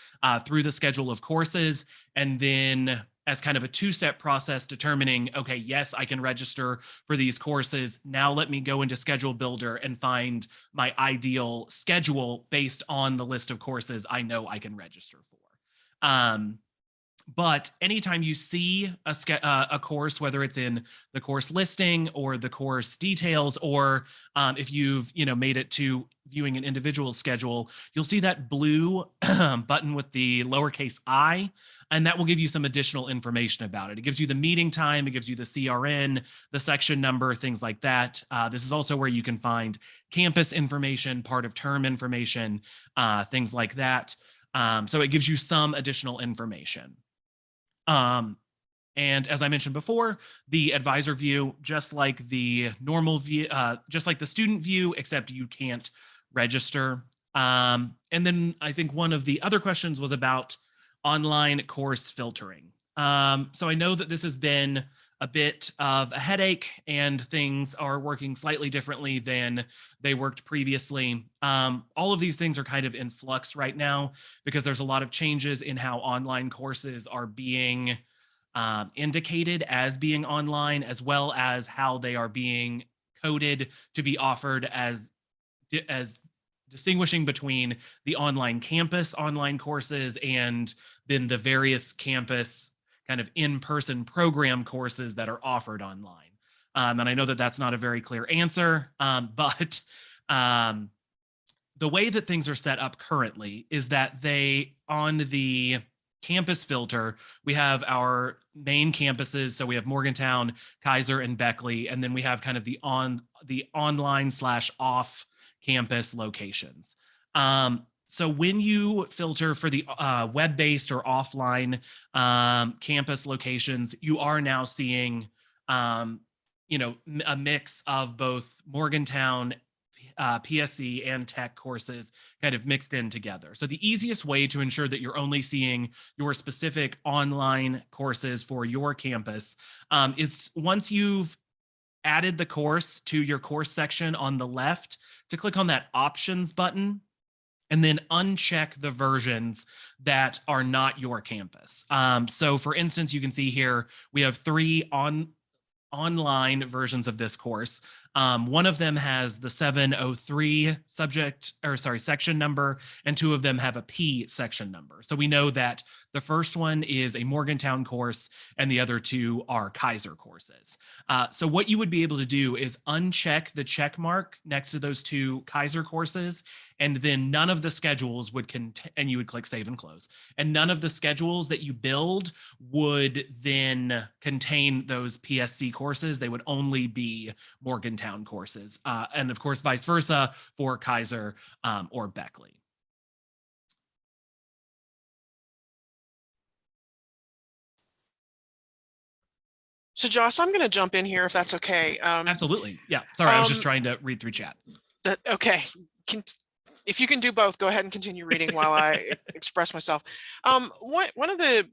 through the schedule of courses, and then as kind of a two-step process determining, okay, yes, I can register for these courses. Now let me go into Schedule Builder and find my ideal schedule based on the list of courses I know I can register for. But anytime you see a course, whether it's in the course listing or the course details, or if you've made it to viewing an individual schedule, you'll see that blue button with the lowercase I, and that will give you some additional information about it. It gives you the meeting time, it gives you the CRN, the section number, things like that. This is also where you can find campus information, part of term information, things like that. So it gives you some additional information. And as I mentioned before, the advisor view, just like the normal view, just like the student view, except you can't register. And then I think one of the other questions was about online course filtering. So I know that this has been a bit of a headache, and things are working slightly differently than they worked previously. All of these things are kind of in flux right now because there's a lot of changes in how online courses are being indicated as being online, as well as how they are being coded to be offered as distinguishing between the online campus online courses and then the various campus kind of in-person program courses that are offered online. And I know that that's not a very clear answer, but the way that things are set up currently is that on the campus filter, we have our main campuses. So we have Morgantown, Kaiser, and Beckley, and then we have kind of the online / off campus locations. So when you filter for the web-based or offline campus locations, you are now seeing, a mix of both Morgantown, PSC, and tech courses kind of mixed in together. So the easiest way to ensure that you're only seeing your specific online courses for your campus is once you've added the course to your course section on the left, to click on that options button and then uncheck the versions that are not your campus. So for instance, you can see here, we have 3 online versions of this course. One of them has the 703 section number, and 2 of them have a P section number. So we know that the first one is a Morgantown course and the other 2 are Kaiser courses. So what you would be able to do is uncheck the check mark next to those 2 Kaiser courses, and then none of the schedules would and you would click save and close. And none of the schedules that you build would then contain those PSC courses. They would only be Morgantown courses. And of course, vice versa for Kaiser or Beckley. So Josh, I'm going to jump in here if that's okay. Absolutely. Yeah. Sorry, I was just trying to read through chat. Okay. If you can do both, go ahead and continue reading while I express myself. One of the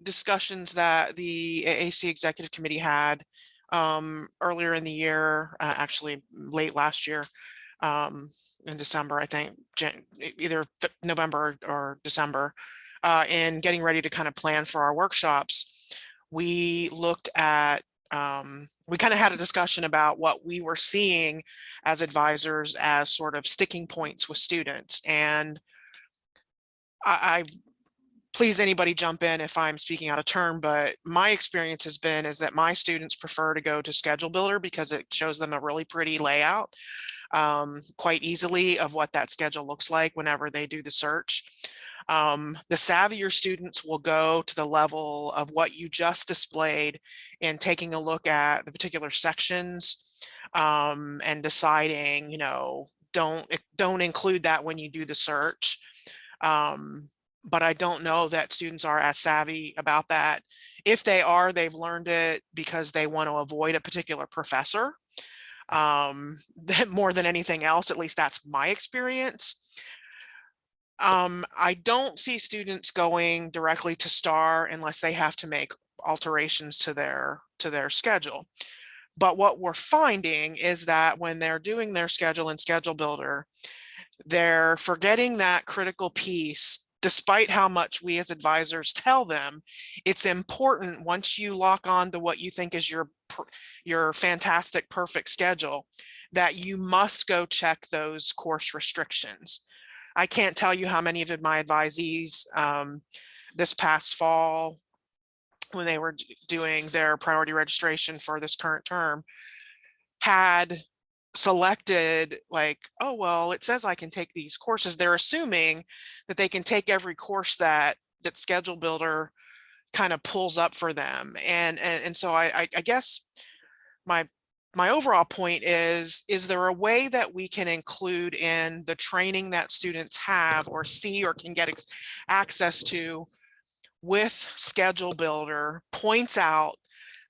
discussions that the AAC Executive Committee had earlier in the year, actually late last year, in December, I think, either November or December, in getting ready to kind of plan for our workshops, we looked at, we kind of had a discussion about what we were seeing as advisors as sort of sticking points with students. And I please anybody jump in if I'm speaking out of turn, but my experience has been is that my students prefer to go to Schedule Builder because it shows them a really pretty layout quite easily of what that schedule looks like whenever they do the search. The savvier students will go to the level of what you just displayed in taking a look at the particular sections and deciding, don't include that when you do the search. But I don't know that students are as savvy about that. If they are, they've learned it because they want to avoid a particular professor more than anything else. At least that's my experience. I don't see students going directly to STAR unless they have to make alterations to their schedule. But what we're finding is that when they're doing their schedule in Schedule Builder, they're forgetting that critical piece. Despite how much we as advisors tell them, it's important once you lock on to what you think is your fantastic, perfect schedule, that you must go check those course restrictions. I can't tell you how many of my advisees this past fall, when they were doing their priority registration for this current term, had selected like, oh, well, it says I can take these courses. They're assuming that they can take every course that Schedule Builder kind of pulls up for them. And so I guess my overall point is there a way that we can include in the training that students have or see or can get access to with Schedule Builder points out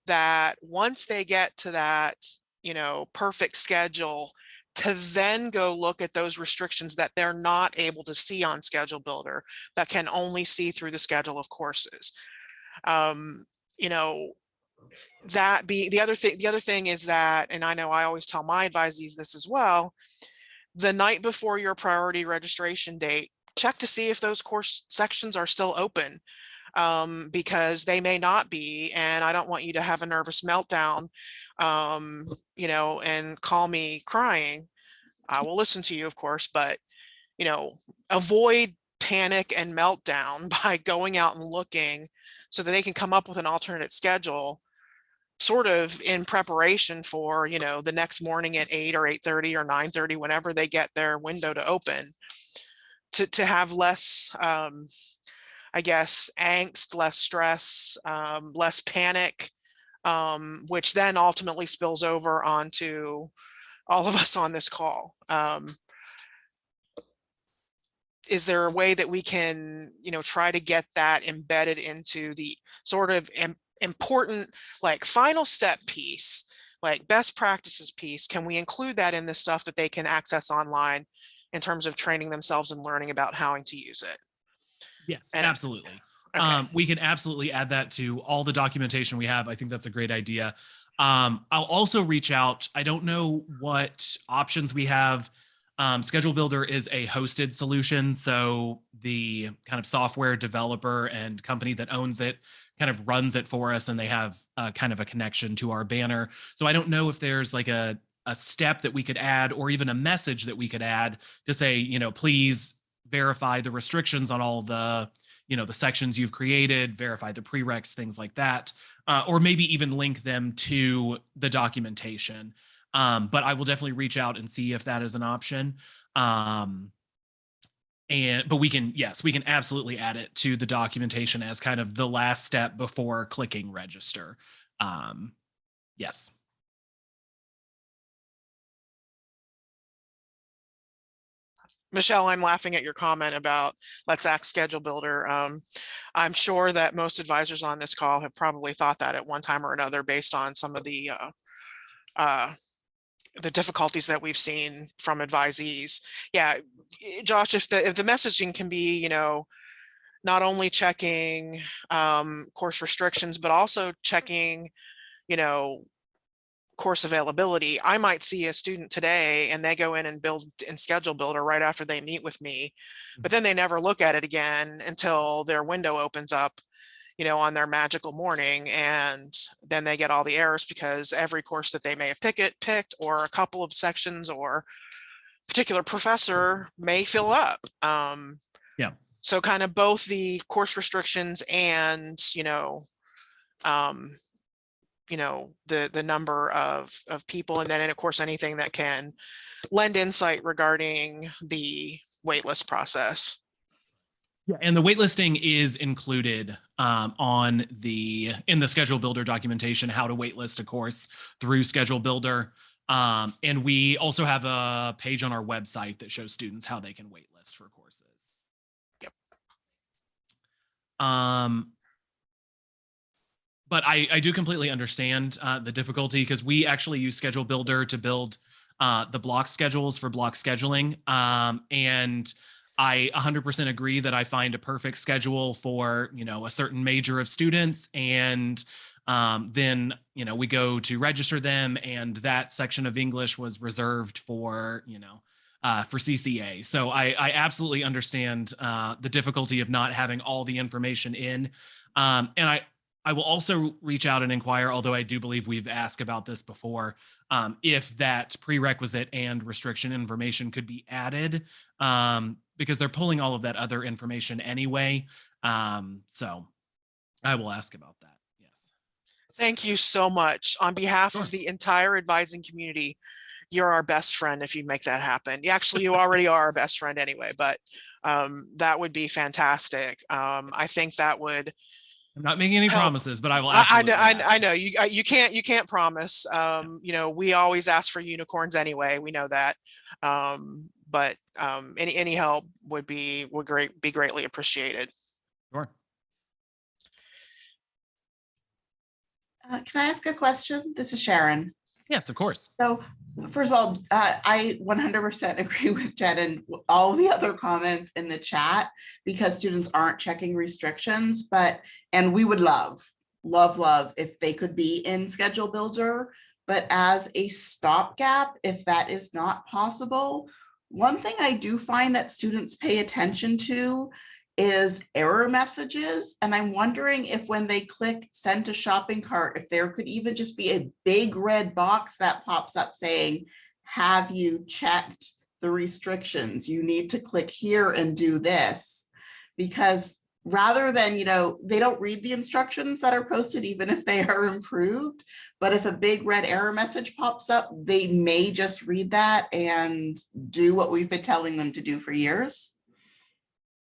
that once they get to that, perfect schedule, to then go look at those restrictions that they're not able to see on Schedule Builder, that can only see through the schedule of courses. that be the other thing is that, and I know I always tell my advisees this as well, the night before your priority registration date, check to see if those course sections are still open, because they may not be, and I don't want you to have a nervous meltdown, you know, and call me crying. I will listen to you, of course, but, you know, avoid panic and meltdown by going out and looking so that they can come up with an alternate schedule, sort of in preparation for, you know, the next morning at 8 or 8:30 or 9:30, whenever they get their window to open, to have less, I guess, angst, less stress, less panic, which then ultimately spills over onto all of us on this call. Is there a way that we can, you know, try to get that embedded into the sort of important, like, final step piece, like best practices piece? Can we include that in the stuff that they can access online in terms of training themselves and learning about how to use it? Yes, And- absolutely. Okay. We can absolutely add that to all the documentation we have. I think that's a great idea. I'll also reach out. I don't know what options we have. Schedule Builder is a hosted solution. So the kind of software developer and company that owns it kind of runs it for us, and they have kind of a connection to our banner. So I don't know if there's like a step that we could add, or even a message that we could add to say, you know, please verify the restrictions on all the, you know, the sections you've created, verify the prereqs, things like that, or maybe even link them to the documentation. But I will definitely reach out and see if that is an option. But we can, yes, we can absolutely add it to the documentation as kind of the last step before clicking register. Yes. Michelle, I'm laughing at your comment about let's ask Schedule Builder. I'm sure that most advisors on this call have probably thought that at one time or another, based on some of the difficulties that we've seen from advisees. Yeah, Josh, if the messaging can be, you know, not only checking course restrictions, but also checking, you know, course availability. I might see a student today and they go in and build in Schedule Builder right after they meet with me, but then they never look at it again until their window opens up, you know, on their magical morning. And then they get all the errors because every course that they may have picked, or a couple of sections, or particular professor may fill up. Yeah. So kind of both the course restrictions and, the number of people, and then of course anything that can lend insight regarding the waitlist process. Yeah, and the waitlisting is included in the Schedule Builder documentation, how to waitlist a course through Schedule Builder. And we also have a page on our website that shows students how they can waitlist for courses. Yep. But I do completely understand the difficulty, because we actually use Schedule Builder to build the block schedules for block scheduling. And I 100% agree that I find a perfect schedule for, a certain major of students. And then, we go to register them, and that section of English was reserved for, for CCA. So I absolutely understand the difficulty of not having all the information in. And I will also reach out and inquire, although I do believe we've asked about this before, if that prerequisite and restriction information could be added, because they're pulling all of that other information anyway. So I will ask about that. Yes. Thank you so much. On behalf of the entire advising community, you're our best friend if you make that happen. Actually, you already are our best friend anyway, but that would be fantastic. I think that would. I'm not making any help. promises, but I will. I know you can't promise. We always ask for unicorns anyway. We know that. But any help would be greatly appreciated. Sure. Can I ask a question? This is Sharon. Yes, of course. So first of all, I 100% agree with Jen and all the other comments in the chat, because students aren't checking restrictions, and we would love love if they could be in Schedule Builder, but as a stopgap, if that is not possible, one thing I do find that students pay attention to is error messages. And I'm wondering if when they click send to shopping cart, if there could even just be a big red box that pops up saying, have you checked the restrictions? You need to click here and do this. Because rather than, they don't read the instructions that are posted, even if they are improved. But if a big red error message pops up, they may just read that and do what we've been telling them to do for years.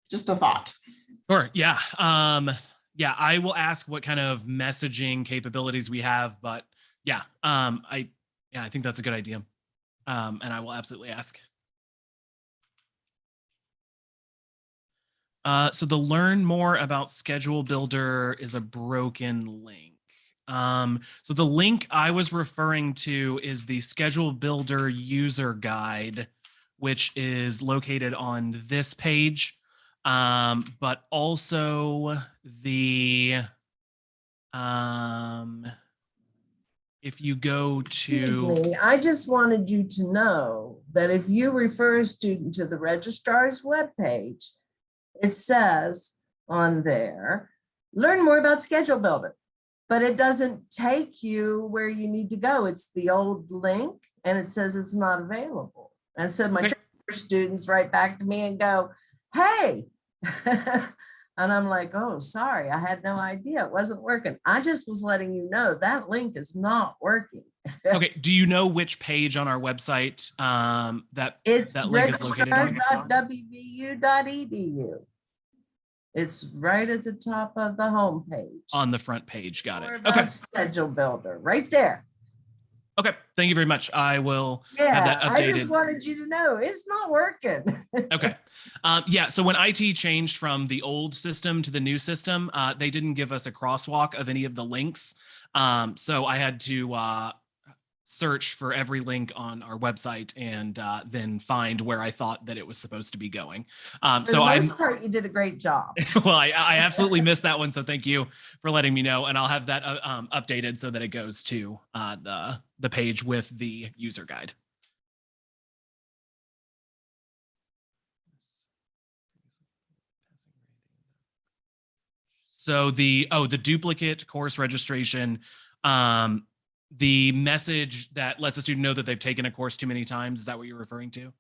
Just a thought. Sure. Yeah. Yeah, I will ask what kind of messaging capabilities we have, but yeah, I think that's a good idea. And I will absolutely ask. So the learn more about Schedule Builder is a broken link. So the link I was referring to is the Schedule Builder user guide, which is located on this page. But also the, if you go Excuse to, me, I just wanted you to know that if you refer a student to the registrar's webpage, it says on there, learn more about Schedule Builder, but it doesn't take you where you need to go. It's the old link and it says it's not available. And so my Okay. students write back to me and go, hey, and I'm like, oh, sorry, I had no idea it wasn't working. I just was letting you know that link is not working. okay, do you know which page on our website It's that link is located on? registrar.wvu.edu. It's right at the top of the home page. On the front page, got More it. about Okay, Schedule Builder, right there. okay, thank you very much. I will have Yeah, that I just updated. wanted you to know it's not working. Okay. Yeah, so when IT changed from the old system to the new system, they didn't give us a crosswalk of any of the links. So I had to search for every link on our website and then find where I thought that it was supposed to be going. For So the I'm, most part, you did a great job. well, I absolutely missed that one. So thank you for letting me know. And I'll have that updated so that it goes to the page with the user guide. So the duplicate course registration, the message that lets a student know that they've taken a course too many times, is that what you're referring to?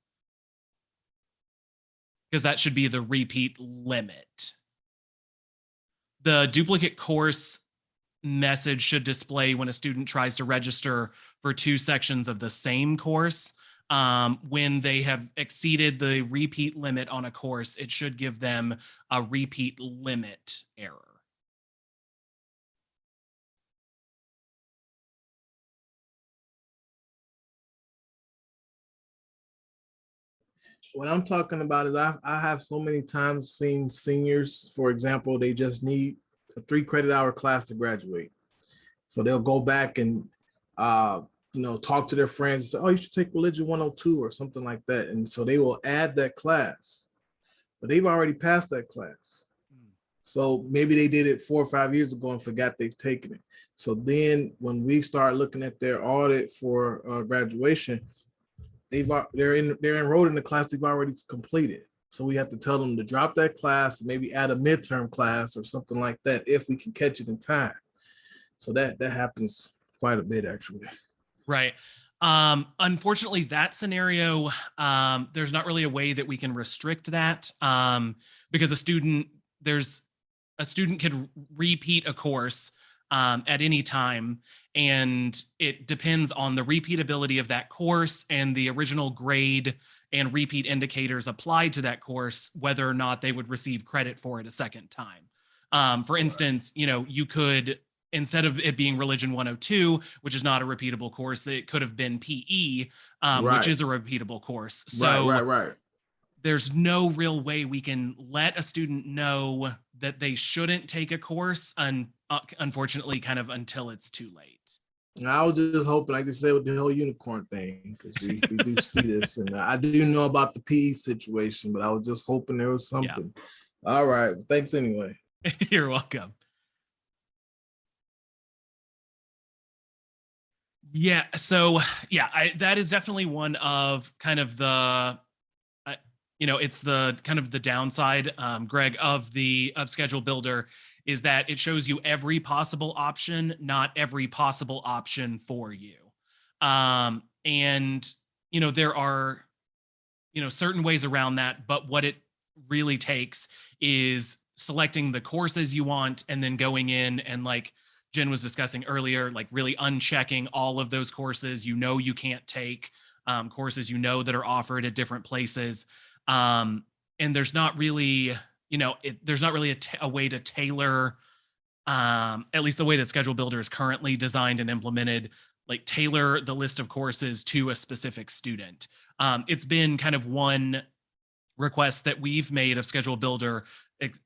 Because that should be the repeat limit. The duplicate course message should display when a student tries to register for 2 sections of the same course. When they have exceeded the repeat limit on a course, it should give them a repeat limit error. What I'm talking about is I have so many times seen seniors, for example, they just need a 3 credit hour class to graduate. So they'll go back and talk to their friends and say, oh, you should take religion 102 or something like that. And so they will add that class, but they've already passed that class. So maybe they did it 4 or 5 years ago and forgot they've taken it. So then when we start looking at their audit for graduation, they're enrolled in the class they've already completed. So we have to tell them to drop that class and maybe add a midterm class or something like that if we can catch it in time. So that happens quite a bit, actually. Right. Unfortunately, that scenario, there's not really a way that we can restrict that because a student could repeat a course at any time, and it depends on the repeatability of that course and the original grade and repeat indicators applied to that course, whether or not they would receive credit for it a second time. For instance, you could, instead of it being Religion 102, which is not a repeatable course, it could have been PE, which is a repeatable course. So right. There's no real way we can let a student know that they shouldn't take a course, unfortunately, kind of until it's too late. And I was just hoping, like you said, with the whole unicorn thing, because we do see this, and I do know about the PE situation, but I was just hoping there was something. Yeah. All right. Thanks anyway. You're welcome. Yeah. So yeah, that is definitely one of kind of the, it's the kind of the downside, Greg, of Schedule Builder, is that it shows you every possible option, not every possible option for you. And there are certain ways around that, but what it really takes is selecting the courses you want and then going in and, like Jen was discussing earlier, like really unchecking all of those courses you can't take, courses that are offered at different places. And there's not really, there's not really a way to tailor, at least the way that Schedule Builder is currently designed and implemented, like tailor the list of courses to a specific student. It's been kind of one request that we've made of Schedule Builder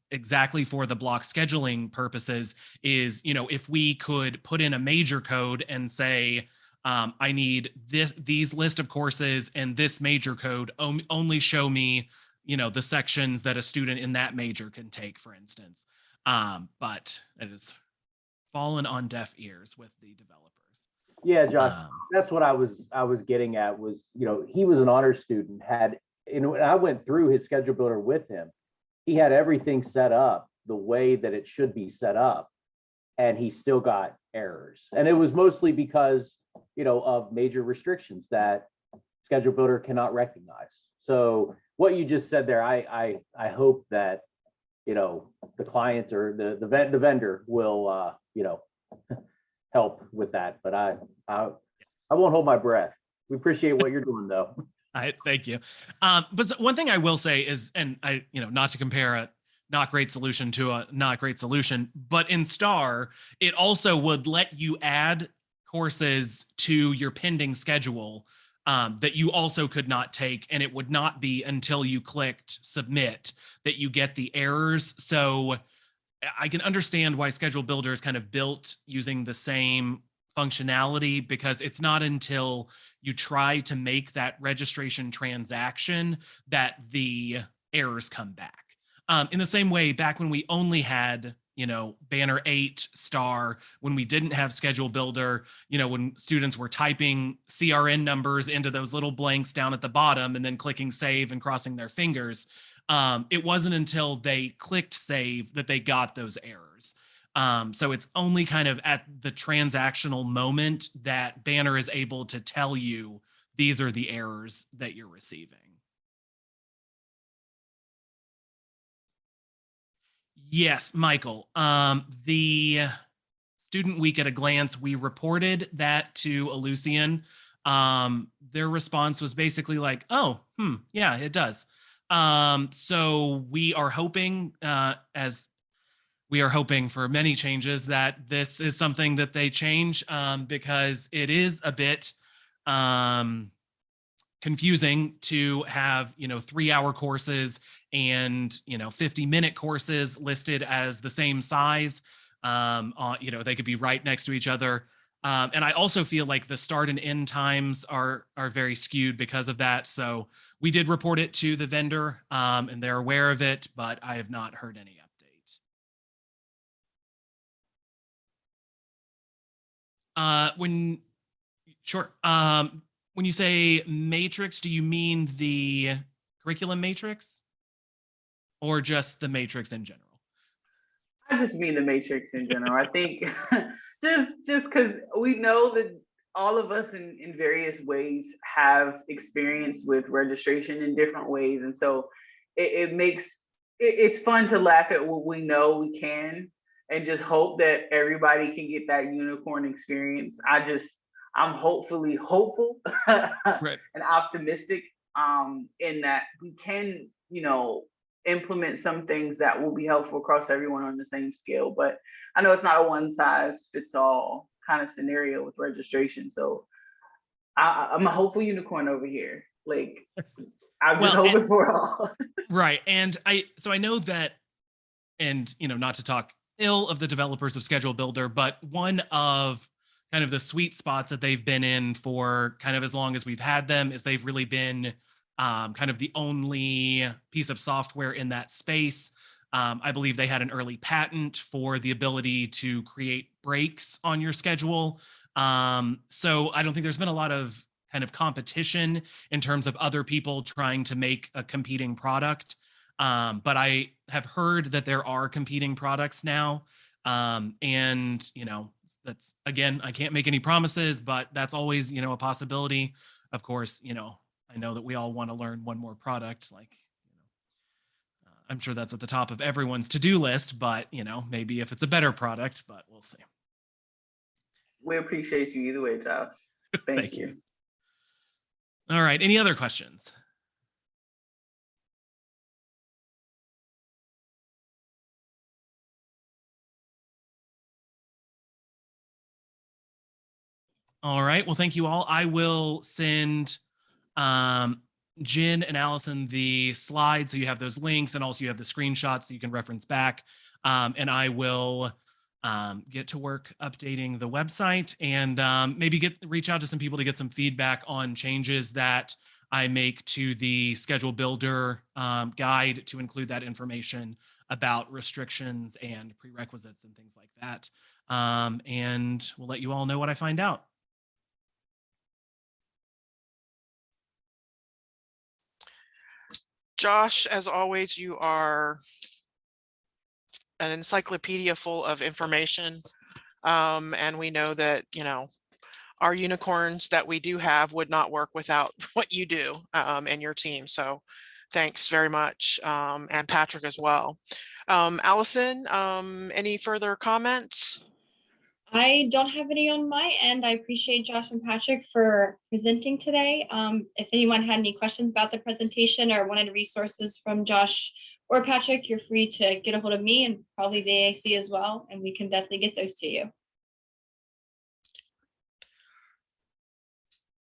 exactly for the block scheduling purposes is, if we could put in a major code and say, I need these list of courses and this major code only show me, the sections that a student in that major can take, for instance. But it has fallen on deaf ears with the developers. Yeah, Josh, that's what I was getting at was, he was an honor student, and I went through his Schedule Builder with him. He had everything set up the way that it should be set up, and he still got errors. And it was mostly because, of major restrictions that Schedule Builder cannot recognize. So what you just said there, I hope that, the client or the vendor will, help with that. But I won't hold my breath. We appreciate what you're doing, though. Thank you. But one thing I will say is, and not to compare a not great solution to a not great solution, but in STAR, it also would let you add courses to your pending schedule that you also could not take. And it would not be until you clicked submit that you get the errors. So I can understand why Schedule Builder is kind of built using the same functionality, because it's not until you try to make that registration transaction that the errors come back. In the same way, back when we only had, Banner 8 STAR, when we didn't have Schedule Builder, when students were typing CRN numbers into those little blanks down at the bottom and then clicking save and crossing their fingers, it wasn't until they clicked save that they got those errors. So it's only kind of at the transactional moment that Banner is able to tell you these are the errors that you're receiving. Yes, Michael. The student week at a glance, we reported that to Ellucian. Their response was basically like, oh, yeah, it does. So we are hoping, as we are hoping for many changes, that this is something that they change, because it is a bit confusing to have 3-hour courses and 50-minute courses listed as the same size. They could be right next to each other. And I also feel like the start and end times are very skewed because of that. So we did report it to the vendor, and they're aware of it, but I have not heard any update. Sure. When you say matrix, do you mean the curriculum matrix or just the matrix in general? I just mean the matrix in general. I think just because we know that all of us in various ways have experience with registration in different ways. And so it's fun to laugh at what we know we can and just hope that everybody can get that unicorn experience. I'm hopeful right. and optimistic in that we can, implement some things that will be helpful across everyone on the same scale. But I know it's not a one size fits all kind of scenario with registration. So I'm a hopeful unicorn over here. Like I'm just hoping for all. Right. And I know that, and not to talk ill of the developers of Schedule Builder, but one of kind of the sweet spots that they've been in for kind of as long as we've had them is they've really been kind of the only piece of software in that space. I believe they had an early patent for the ability to create breaks on your schedule. So I don't think there's been a lot of kind of competition in terms of other people trying to make a competing product. But I have heard that there are competing products now. And, you know, that's, again, I can't make any promises, but that's always, you know, a possibility. Of course, you know, I know that we all want to learn one more product, like, you know, I'm sure that's at the top of everyone's to-do list, but, you know, maybe if it's a better product, but we'll see. We appreciate you either way, Josh. Thank, Thank you. All right, any other questions? All right, well, thank you all. I will send Jen and Allison the slides, so you have those links, and also you have the screenshots so you can reference back. And I will get to work updating the website, and maybe reach out to some people to get some feedback on changes that I make to the schedule builder guide to include that information about restrictions and prerequisites and things like that. And we'll let you all know what I find out. Josh, as always, you are an encyclopedia full of information. And we know that, you know, our unicorns that we do have would not work without what you do and your team. So thanks very much. And Patrick as well. Allison, any further comments? I don't have any on my end. I appreciate Josh and Patrick for presenting today. If anyone had any questions about the presentation or wanted resources from Josh or Patrick, you're free to get a hold of me and probably the AAC as well, and we can definitely get those to you.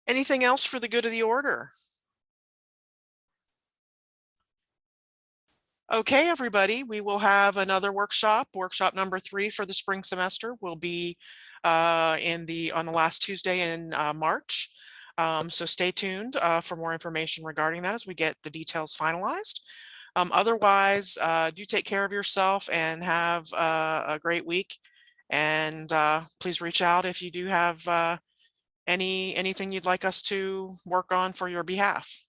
Anything else for the good of the order? Okay, everybody, we will have another workshop. Workshop number 3 for the spring semester will be on the last Tuesday in March. So stay tuned for more information regarding that as we get the details finalized. Otherwise, do take care of yourself and have a great week. And please reach out if you do have anything you'd like us to work on for your behalf.